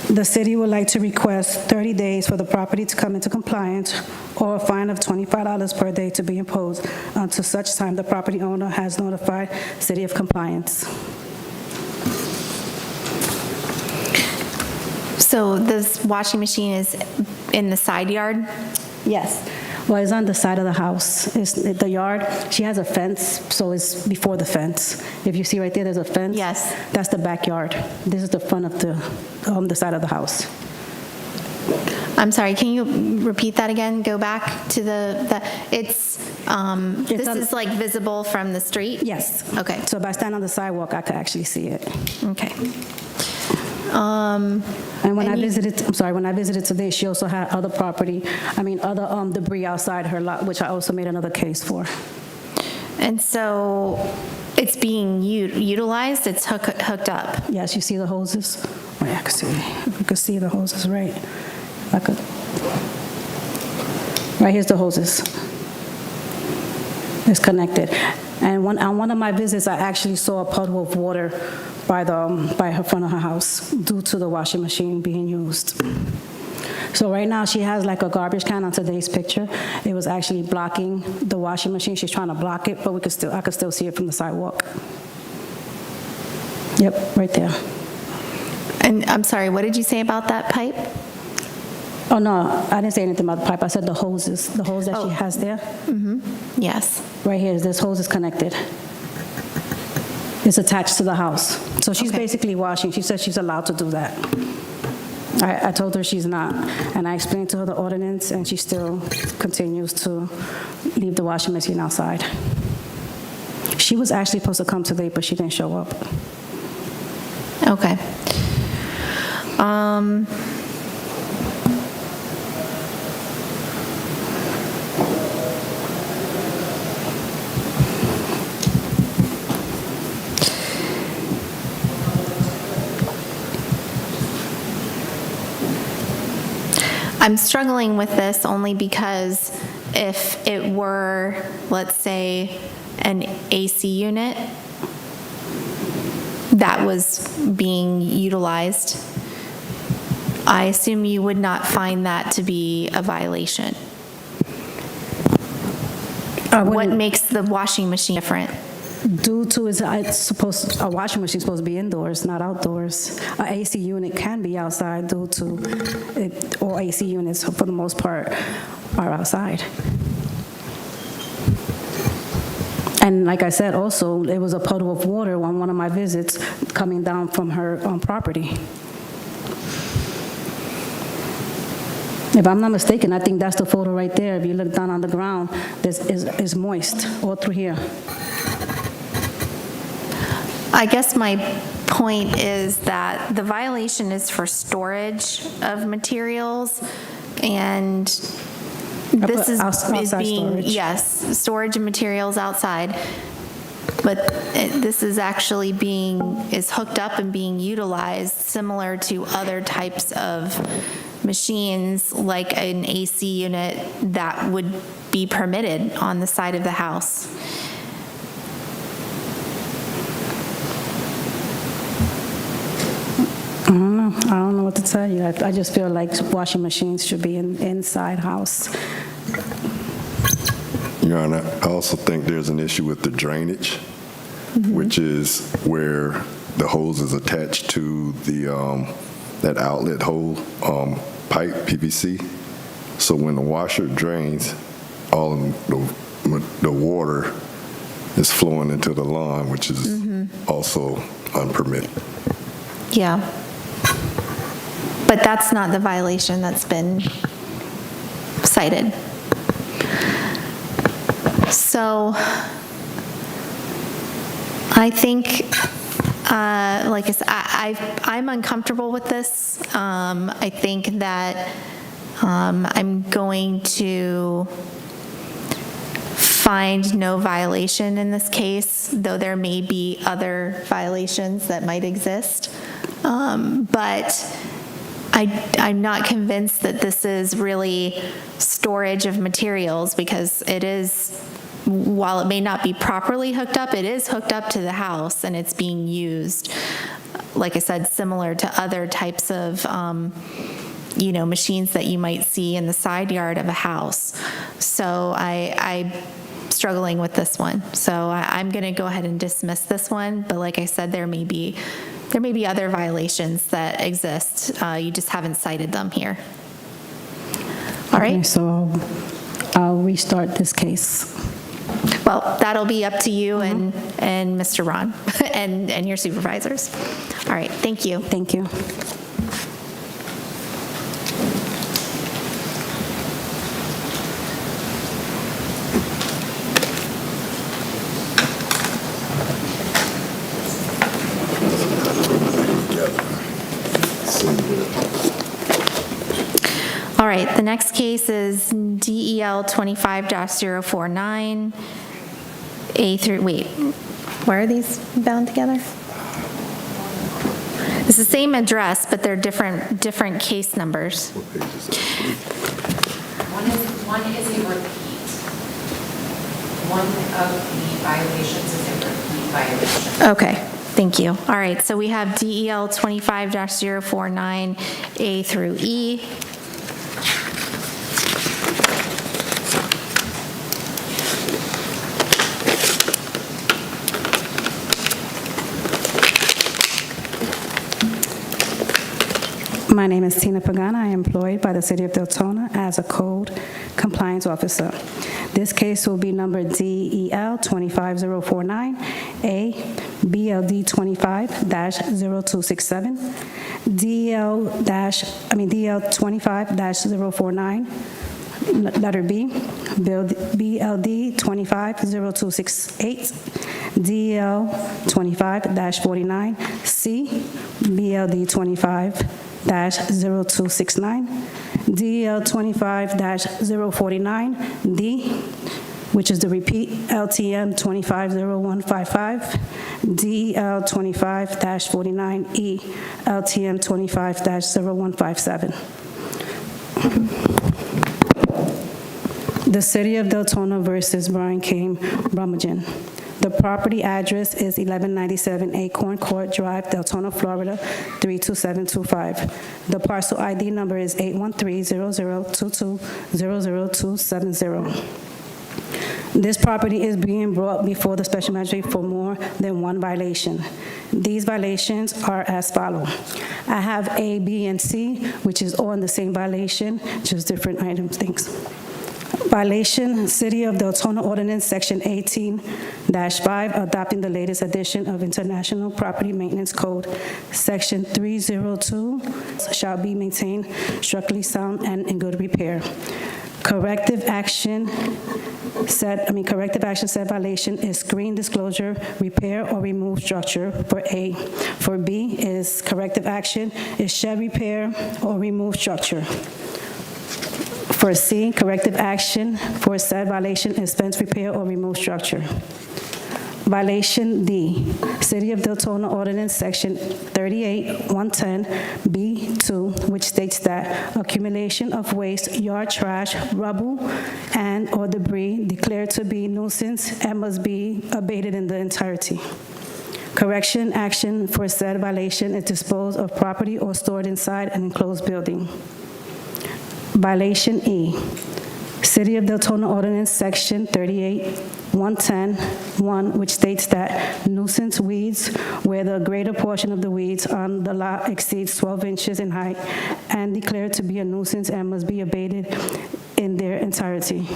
The city would like to request 30 days for the property to come into compliance or a fine of $25 per day to be imposed until such time the property owner has notified city of compliance. So this washing machine is in the side yard? Yes. Well, it's on the side of the house. It's the yard. She has a fence, so it's before the fence. If you see right there, there's a fence. Yes. That's the backyard. This is the front of the side of the house. I'm sorry, can you repeat that again? Go back to this is like visible from the street? Yes. Okay. So if I stand on the sidewalk, I could actually see it. Okay. And when I visited today, she also had other debris outside her lot, which I also made another case for. And so it's being utilized, it's hooked up? Yes, you see the hoses? Oh, yeah, I can see. You can see the hoses, right? Right here's the hoses. It's connected. And on one of my visits, I actually saw a puddle of water by her front of her house due to the washing machine being used. So right now she has like a garbage can on today's picture. It was actually blocking the washing machine. She's trying to block it, but I could still see it from the sidewalk. Yep, right there. And I'm sorry, what did you say about that pipe? Oh, no, I didn't say anything about the pipe. I said the hoses, the hose that she has there. Mm-hmm. Yes. Right here, this hose is connected. It's attached to the house. So she's basically washing. She said she's allowed to do that. I told her she's not. And I explained to her the ordinance, and she still continues to leave the washing machine outside. She was actually supposed to come today, but she didn't show up. Okay. I'm struggling with this only because if it were, let's say, an AC unit that was being utilized, I assume you would not find that to be a violation. What makes the washing machine different? Due to a washing machine is supposed to be indoors, not outdoors. An AC unit can be outside due to all AC units, for the most part, are outside. And like I said, also, it was a puddle of water on one of my visits coming down from her property. If I'm not mistaken, I think that's the photo right there. If you look down on the ground, this is moist all through here. I guess my point is that the violation is for storage of materials, and this is outside being, storage. yes, storage of materials outside, but this is actually is hooked up and being utilized similar to other types of machines, like an AC unit that would be permitted on the side of the house. I don't know what to tell you. I just feel like washing machines should be inside house. Your Honor, I also think there's an issue with the drainage, which is where the hose is attached to the that outlet hole pipe, PVC. So when the washer drains, all of the water is flowing into the lawn, which is also unpermitted. Yeah. But that's not the violation that's been cited. So I think, like I said, I'm uncomfortable with this. I think that I'm going to find no violation in this case, though there may be other violations that might exist. But I'm not convinced that this is really storage of materials, because it is, while it may not be properly hooked up, it is hooked up to the house and it's being used, like I said, similar to other types of machines that you might see in the side yard of a house. So I'm struggling with this one. So I'm going to go ahead and dismiss this one. But like I said, there may be other violations that exist. You just haven't cited them here. All right. Okay, so I'll restart this case. Well, that'll be up to you and Mr. Ron and your supervisors. All right. Thank you. Thank you. All right, the next case is DEL 25-049, A through, wait, where are these bound together? It's the same address, but they're different case numbers. One is a repeat. One of the violations is a repeat violation. Okay, thank you. All right, so we have DEL 25-049, A through E. My name is Tina Pagana. I am employed by the City of Deltona as a code compliance officer. This case will be number DEL 25049A, BLD 25-0267, DEL 25-049, letter B, BLD 25-0268, DEL 25-49C, BLD 25-0269, DEL 25-049D, which is the repeat, LTM 25-0155, DEL 25-49E, LTM 25-0157. The City of Deltona versus Brian Kane Brummagem. The property address is 1197 Acorn Court Drive, Deltona, Florida, 32725. The parcel ID number is 813-0022-00270. This property is being brought before the special magistrate for more than one violation. These violations are as follows. I have A, B, and C, which is all in the same violation, just different items, things. Violation, City of Deltona Ordinance, Section 18-5, adopting the latest edition of International Property Maintenance Code, Section 302, shall be maintained structurally sound and in good repair. Corrective action, corrective action said violation is screen disclosure, repair or remove structure for A. For B is corrective action is shed repair or remove structure. For C, corrective action for said violation is fence repair or remove structure. Violation D, City of Deltona Ordinance Section 38-110B2, which states that accumulation of waste, yard trash, rubble, and/or debris declared to be nuisance and must be abated in the entirety. Correction action for said violation is dispose of property or stored inside an enclosed building. Violation E, City of Deltona Ordinance Section 38-110-1, which states that nuisance weeds, where the greater portion of the weeds on the lot exceeds 12 inches in height, and declared to be a nuisance and must be abated in their entirety.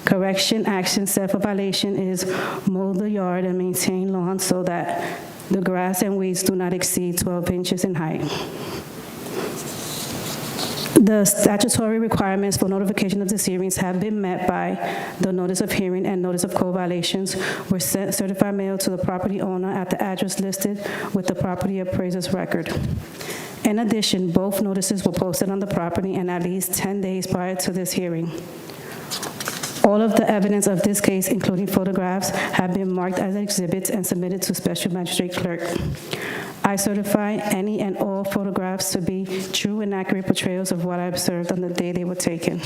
Correction action set for violation is mow the yard and maintain lawn so that the grass and weeds do not exceed 12 inches in height. The statutory requirements for notification of these hearings have been met by the notice of hearing and notice of code violations were sent certified mail to the property owner at the address listed with the property appraiser's record. In addition, both notices were posted on the property and at least 10 days prior to this hearing. All of the evidence of this case, including photographs, have been marked as exhibits and submitted to Special Magistrate Clerk. I certify any and all photographs to be true and accurate portrayals of what I observed on the day they were taken.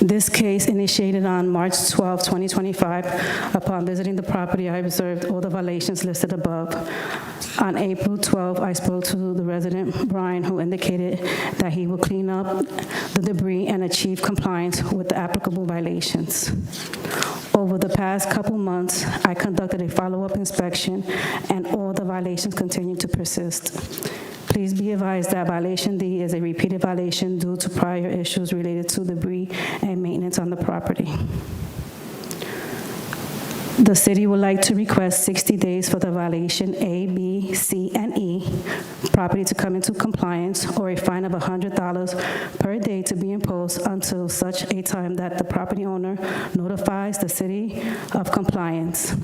This case initiated on March 12, 2025. Upon visiting the property, I observed all the violations listed above. On April 12, I spoke to the resident, Brian, who indicated that he will clean up the debris and achieve compliance with the applicable violations. Over the past couple months, I conducted a follow-up inspection, and all the violations continue to persist. Please be advised that violation D is a repeated violation due to prior issues related to debris and maintenance on the property. The city would like to request 60 days for the violation A, B, C, and E property to come into compliance, or a fine of $100 per day to be imposed until such a time that the property owner notifies the city of compliance.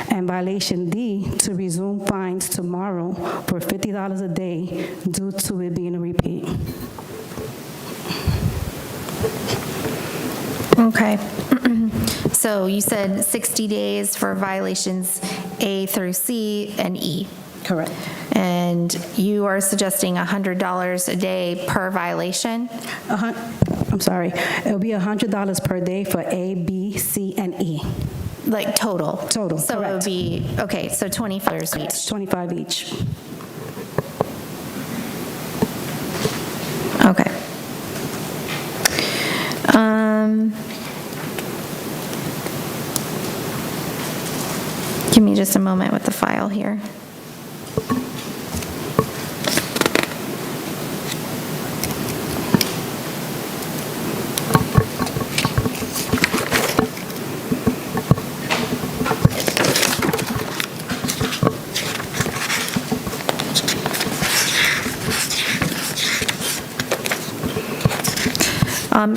And violation D to resume fines tomorrow for $50 a day due to it being a repeat. Okay. So you said 60 days for violations A through C and E. Correct. And you are suggesting $100 a day per violation? I'm sorry. It'll be $100 per day for A, B, C, and E. Like total? Total, So it would correct. be, okay, so $25 each. 25 each. Okay. Give me just a moment with the file here.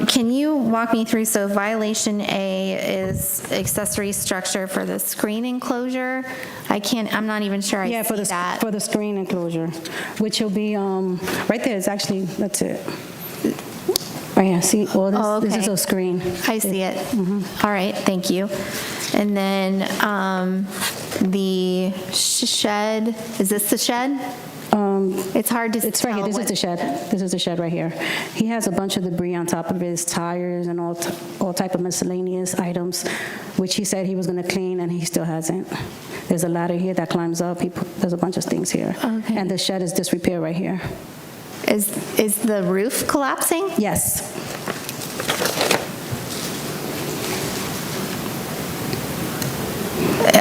Can you walk me through, so violation A is accessory structure for the screen enclosure? I'm not even sure I Yeah, see that. for the screen enclosure, which will be, right there, it's actually, that's it. Right here, see, all this, Oh, this is okay. a screen. I see it. All right, thank you. And then the shed, is this the shed? It's hard to tell. It's right here, this is the shed. This is the shed right here. He has a bunch of debris on top of his tires and all type of miscellaneous items, which he said he was gonna clean, and he still hasn't. There's a ladder here that climbs up. There's a bunch of things here. Okay. And the shed is disrepair right here. Is the roof collapsing? Yes.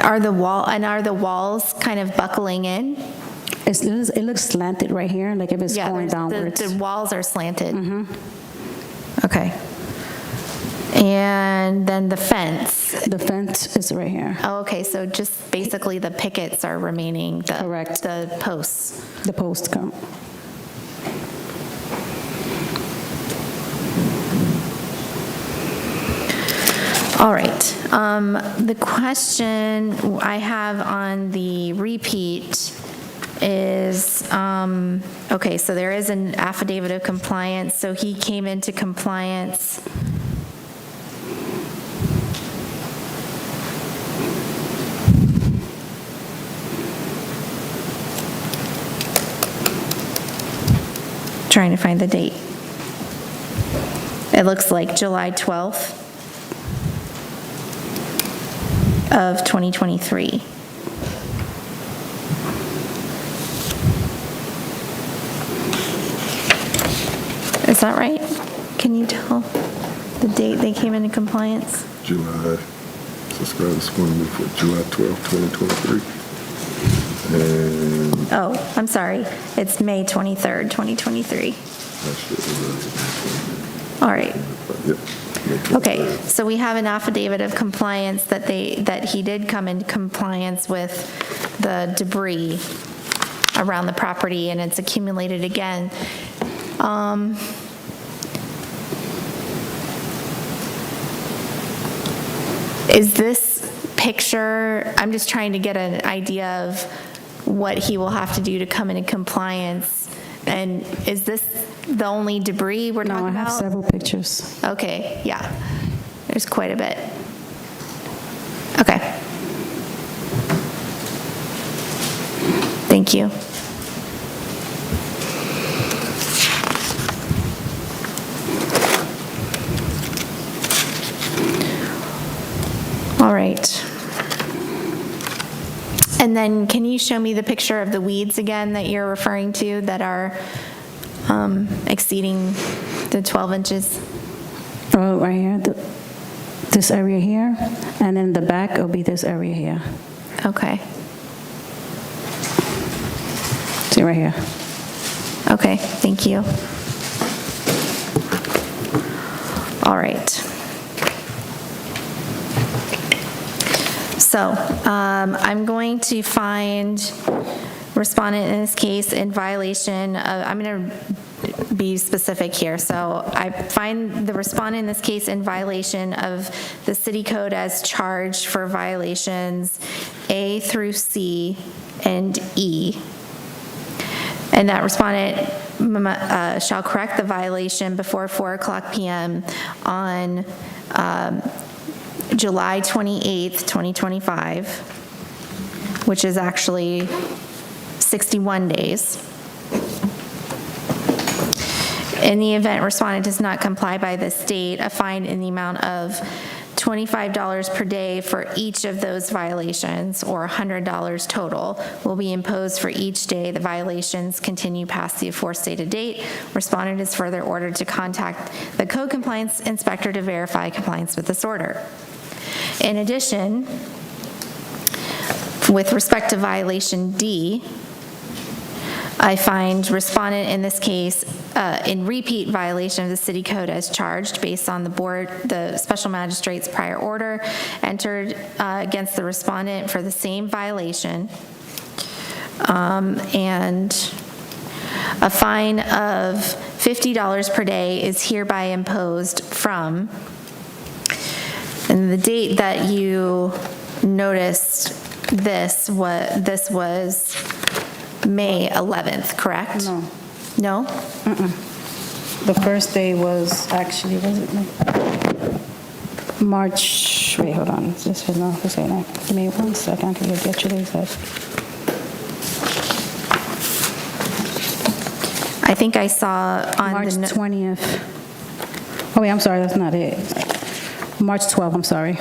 Are the walls kind of buckling in? It looks slanted right here, like if it's Yeah, going downwards. the walls are slanted. Okay. And then the fence. The fence is right here. Oh, okay, so just basically the pickets are remaining. Correct. The posts. The post come. All right. The question I have on the repeat is, okay, so there is an affidavit of compliance, so he came into compliance. Trying to find the date. It looks like July 12th of 2023. Is that right? Can you tell the date they came into compliance? July, subscribe this morning for July 12, 2023. And Oh, I'm sorry. It's May 23rd, 2023. All right. Yep. Okay, so we have an affidavit of compliance that he did come in compliance with the debris around the property, and it's accumulated again. Is this picture, I'm just trying to get an idea of what he will have to do to come into compliance, and is this the only debris we're talking about? No, I have several pictures. Okay, yeah, there's quite a bit. Okay. Thank you. All right. And then can you show me the picture of the weeds again that you're referring to that are exceeding the 12 inches? Oh, right here, this area here, and then the back will be this area here. Okay. See right here. Okay, thank you. All right. So I'm going to find respondent in this case in violation of, I'm going to be specific here. So I find the respondent in this case in violation of the city code as charged for violations A through C and E. And that respondent shall correct the violation before 4:00 p.m. on July 28th, 2025, which is actually 61 days. In the event respondent does not comply by this date, a fine in the amount of $25 per day for each of those violations, or $100 total, will be imposed for each day the violations continue past the aforestated date. Respondent is further ordered to contact the code compliance inspector to verify compliance with this order. In addition, with respect to violation D, I find respondent in this case in repeat violation of the city code as charged based on the special magistrate's prior order entered against the respondent for the same violation. And a fine of $50 per day is hereby imposed from, and the date that you noticed this was May 11th, correct? No. No? The first day was actually, was it March, wait, hold on. This was not, give me 1 second, I can get you the exact. I think I saw on March the... 20th. Oh, wait, I'm sorry, that's not it. March 12th, I'm sorry.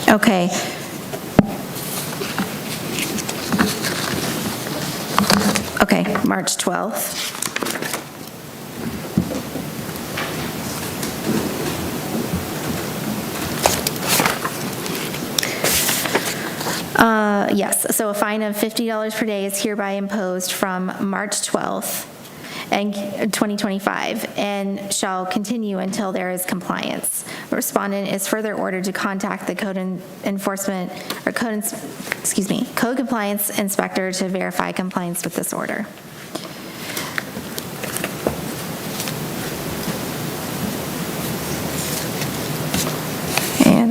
Okay. Okay, March 12th. Yes, so a fine of $50 per day is hereby imposed from March 12th and 2025 and shall continue until there is compliance. The respondent is further ordered to contact the code compliance inspector to verify compliance with this order.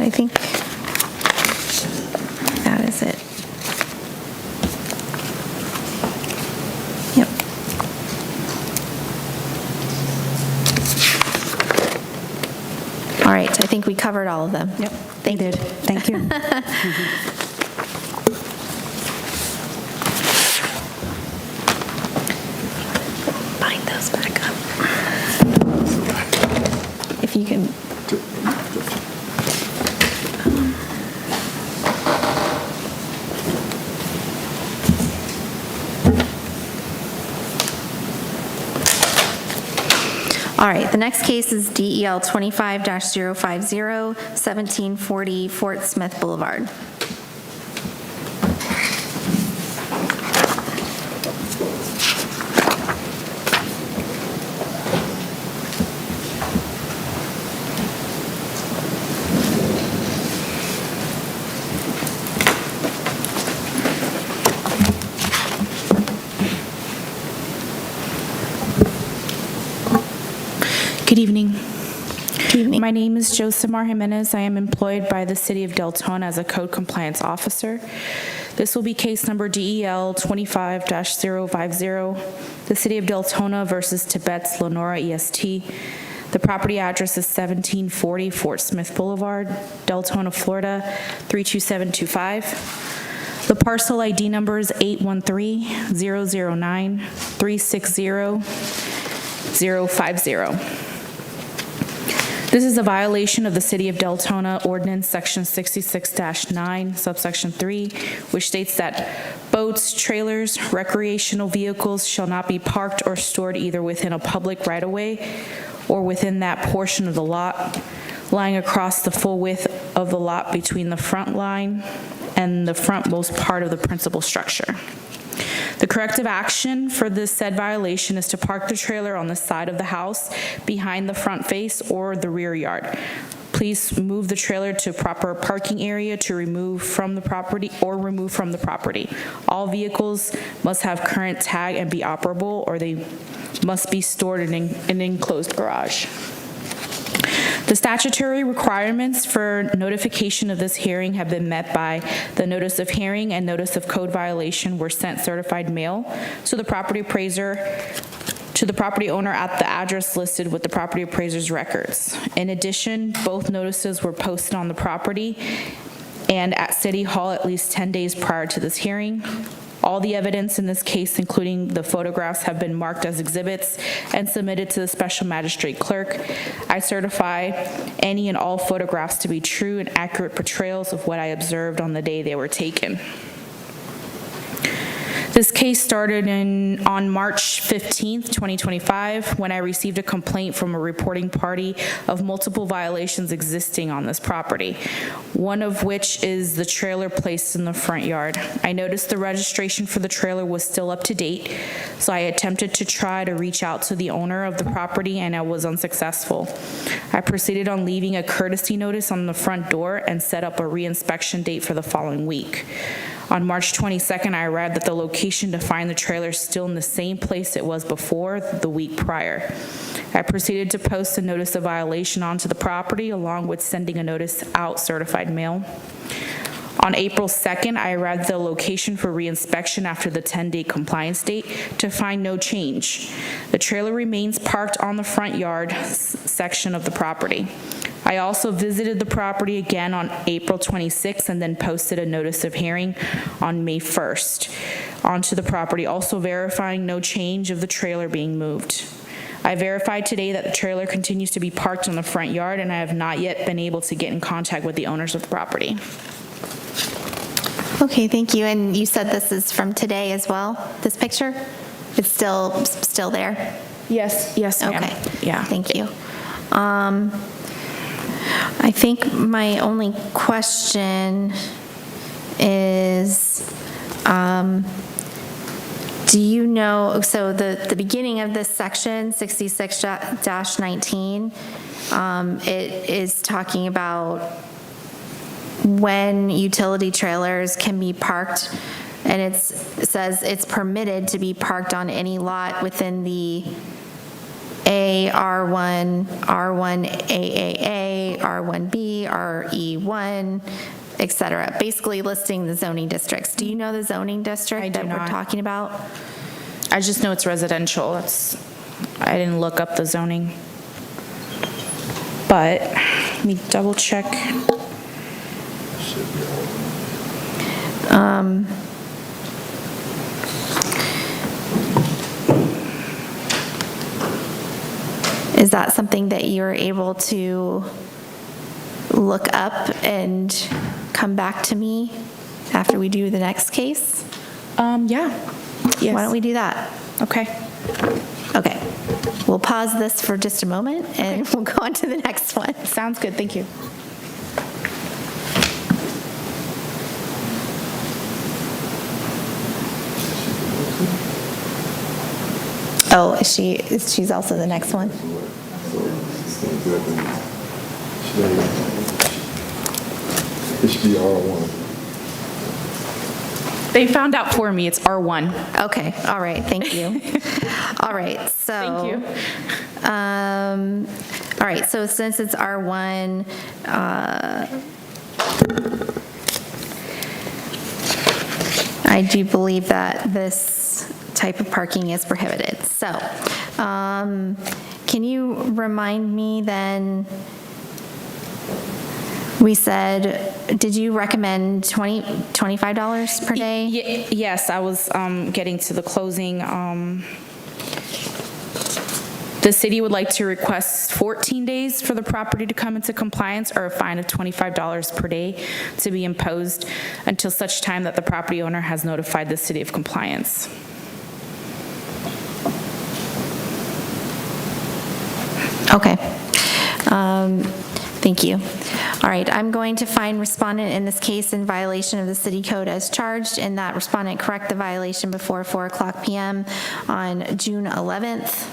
I think that is it. Yep. All right, I think we covered all of them. Yep, Thank you. Thank you. Bind those back up. If you can. All right, the next case is DEL 25-050, 1740 Fort Smith Boulevard. Good evening. Good evening. My name is Josemar Jimenez. I am employed by the City of Deltona as a code compliance officer. This will be case number DEL 25-050, the City of Deltona versus Tibet's Lenora EST. The property address is 1740 Fort Smith Boulevard, Deltona, Florida 32725. The parcel ID number is 813-009-360-050. This is a violation of the City of Deltona Ordinance Section 66-9, subsection 3, which states that boats, trailers, recreational vehicles shall not be parked or stored either within a public right-of-way or within that portion of the lot lying across the full width of the lot between the front line and the frontmost part of the principal structure. The corrective action for this said violation is to park the trailer on the side of the house, behind the front face, or the rear yard. Please move the trailer to proper parking area to remove from the property. All vehicles must have current tag and be operable, or they must be stored in an enclosed garage. The statutory requirements for notification of this hearing have been met by the notice of hearing and notice of code violation were sent certified mail to the property appraiser, to the property owner at the address listed with the property appraiser's records. In addition, both notices were posted on the property and at City Hall at least 10 days prior to this hearing. All the evidence in this case, including the photographs, have been marked as exhibits and submitted to the special magistrate clerk. I certify any and all photographs to be true and accurate portrayals of what I observed on the day they were taken. This case started on March 15th, 2025, when I received a complaint from a reporting party of multiple violations existing on this property, one of which is the trailer placed in the front yard. I noticed the registration for the trailer was still up to date, so I attempted to try to reach out to the owner of the property, and I was unsuccessful. I proceeded on leaving a courtesy notice on the front door and set up a re-inspection date for the following week. On March 22nd, I arrived at the location to find the trailer still in the same place it was before the week prior. I proceeded to post a notice of violation onto the property along with sending a notice out certified mail. On April 2nd, I arrived at the location for reinspection after the 10-day compliance date to find no change. The trailer remains parked on the front yard section of the property. I also visited the property again on April 26th and then posted a notice of hearing on May 1st onto the property, also verifying no change of the trailer being moved. I verified today that the trailer continues to be parked on the front yard, and I have not yet been able to get in contact with the owners of the property. Okay, thank you. And you said this is from today as well, this picture? It's still there? Yes, ma'am. Okay. Yeah. Thank you. I think my only question is, do you know, so the beginning of this section, 66-19, it is talking about when utility trailers can be parked, and it says it's permitted to be parked on any lot within the A, R1, R1AAA, R1B, RE1, et cetera, basically listing the zoning districts. Do you know the zoning district that we're talking about? I just know it's residential. I didn't look up the zoning. But let me double check. Is that something that you're able to look up and come back to me after we do the next case? Yeah. Yes. Why don't we do that? Okay. Okay. We'll pause this for just a moment and we'll go on to the next one. Sounds good. Thank you. Oh, she's also the next one? It should be R1. They found out for me. It's R1. Okay, all right, thank you. All right, so. Thank you. All right, so since it's R1, I do believe that this type of parking is prohibited. So, can you remind me then, we said, did you recommend $25 per day? Yes, I was getting to the closing. The city would like to request 14 days for the property to come into compliance or a fine of $25 per day to be imposed until such time that the property owner has notified the city of compliance. Okay. Thank you. All right, I'm going to find respondent in this case in violation of the city code as charged, and that respondent correct the violation before 4:00 p.m. on June 11th,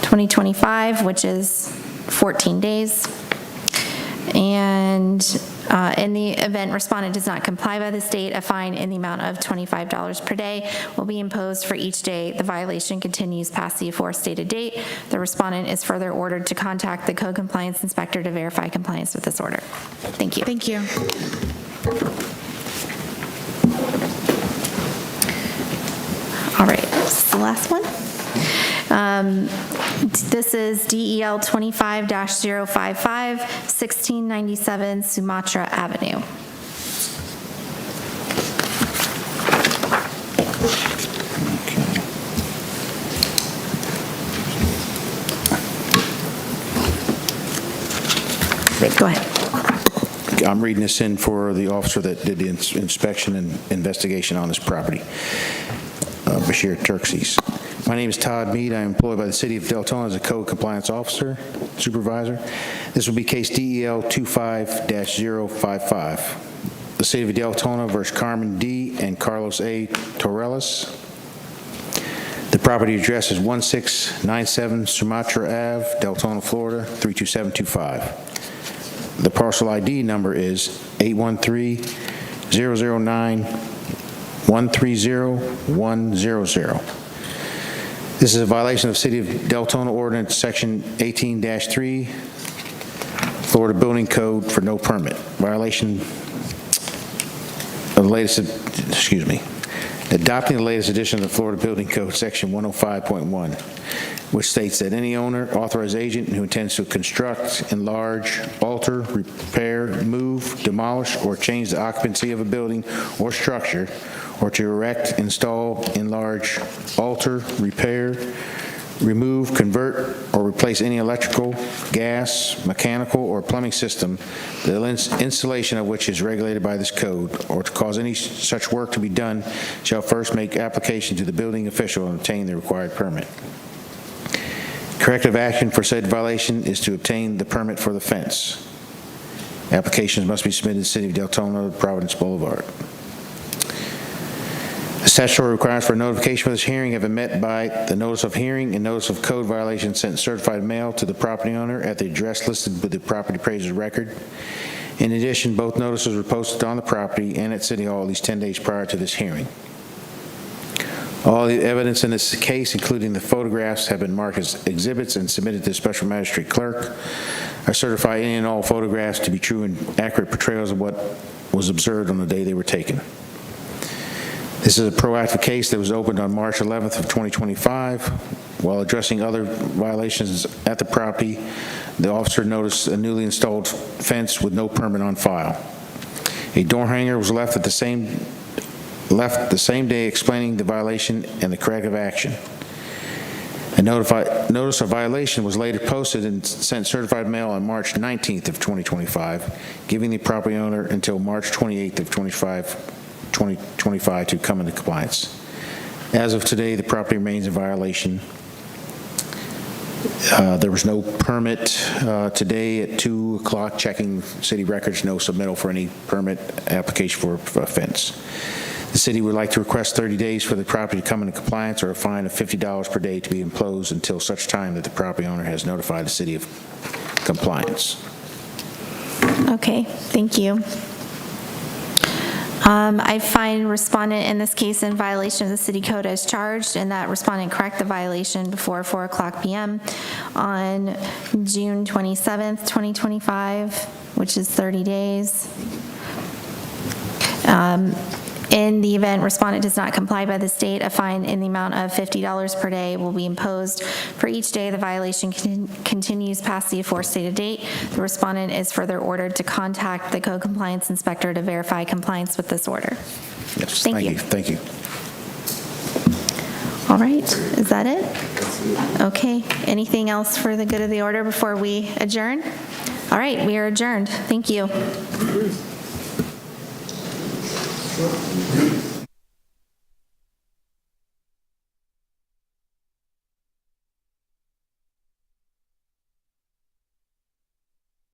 2025, which is 14 days. And in the event respondent does not comply by this date, a fine in the amount of $25 per day will be imposed for each day the violation continues past the aforestated date. The respondent is further ordered to contact the code compliance inspector to verify compliance with this order. Thank you. Thank you. All right, this is the last one. This is DEL 25-055, 1697 Sumatra Avenue. Go ahead. I'm reading this in for the officer that did the inspection and investigation on this property, Bashir Turkses. My name is Todd Mead. I am employed by the City of Deltona as a code compliance officer, supervisor. This will be case DEL 25-055. The City of Deltona versus Carmen D. and Carlos A. Torres. The property address is 1697 Sumatra Ave, Deltona, Florida, 32725. The parcel ID number is 813-009-130100. This is a violation of City of Deltona Ordinance Section 18-3, Florida Building Code for no permit. Violation of the latest, adopting the latest edition of the Florida Building Code, Section 105.1, which states that any owner, authorized agent who intends to construct, enlarge, alter, repair, move, demolish, or change the occupancy of a building or structure, or to erect, install, enlarge, alter, repair, remove, convert, or replace any electrical, gas, mechanical, or plumbing system, the installation of which is regulated by this code, or to cause any such work to be done, shall first make application to the building official and obtain the required permit. Corrective action for said violation is to obtain the permit for the fence. Applications must be submitted to the City of Deltona, Providence Boulevard. The statutory requirements for notification for this hearing have been met by the notice of hearing and notice of code violation sent certified mail to the property owner at the address listed with the property appraiser's record. In addition, both notices were posted on the property and at City Hall at least 10 days prior to this hearing. All the evidence in this case, including the photographs, have been marked as exhibits and submitted to the Special Magistrate Clerk. I certify any and all photographs to be true and accurate portrayals of what was observed on the day they were taken. This is a proactive case that was opened on March 11th of 2025. While addressing other violations at the property, the officer noticed a newly installed fence with no permit on file. A door hanger was left the same day explaining the violation and the corrective action. A notice of violation was later posted and sent certified mail on March 19th of 2025, giving the property owner until March 28th of 2025 to come into compliance. As of today, the property remains in violation. There was no permit today at 2 o'clock, checking city records, no submittal for any permit application for a fence. The city would like to request 30 days for the property to come into compliance or a fine of $50 per day to be imposed until such time that the property owner has notified the city of compliance. Okay, thank you. I find respondent in this case in violation of the city code as charged, and that respondent correct the violation before 4 o'clock p.m. on June 27th, 2025, which is 30 days. In the event respondent does not comply by this date, a fine in the amount of $50 per day will be imposed for each day the violation continues past the aforestated date. The respondent is further ordered to contact the code compliance inspector to verify compliance with this order. Yes, Thank you. Thank you. All right, is that it? Okay, anything else for the good of the order before we adjourn? All right, we are adjourned. Thank you.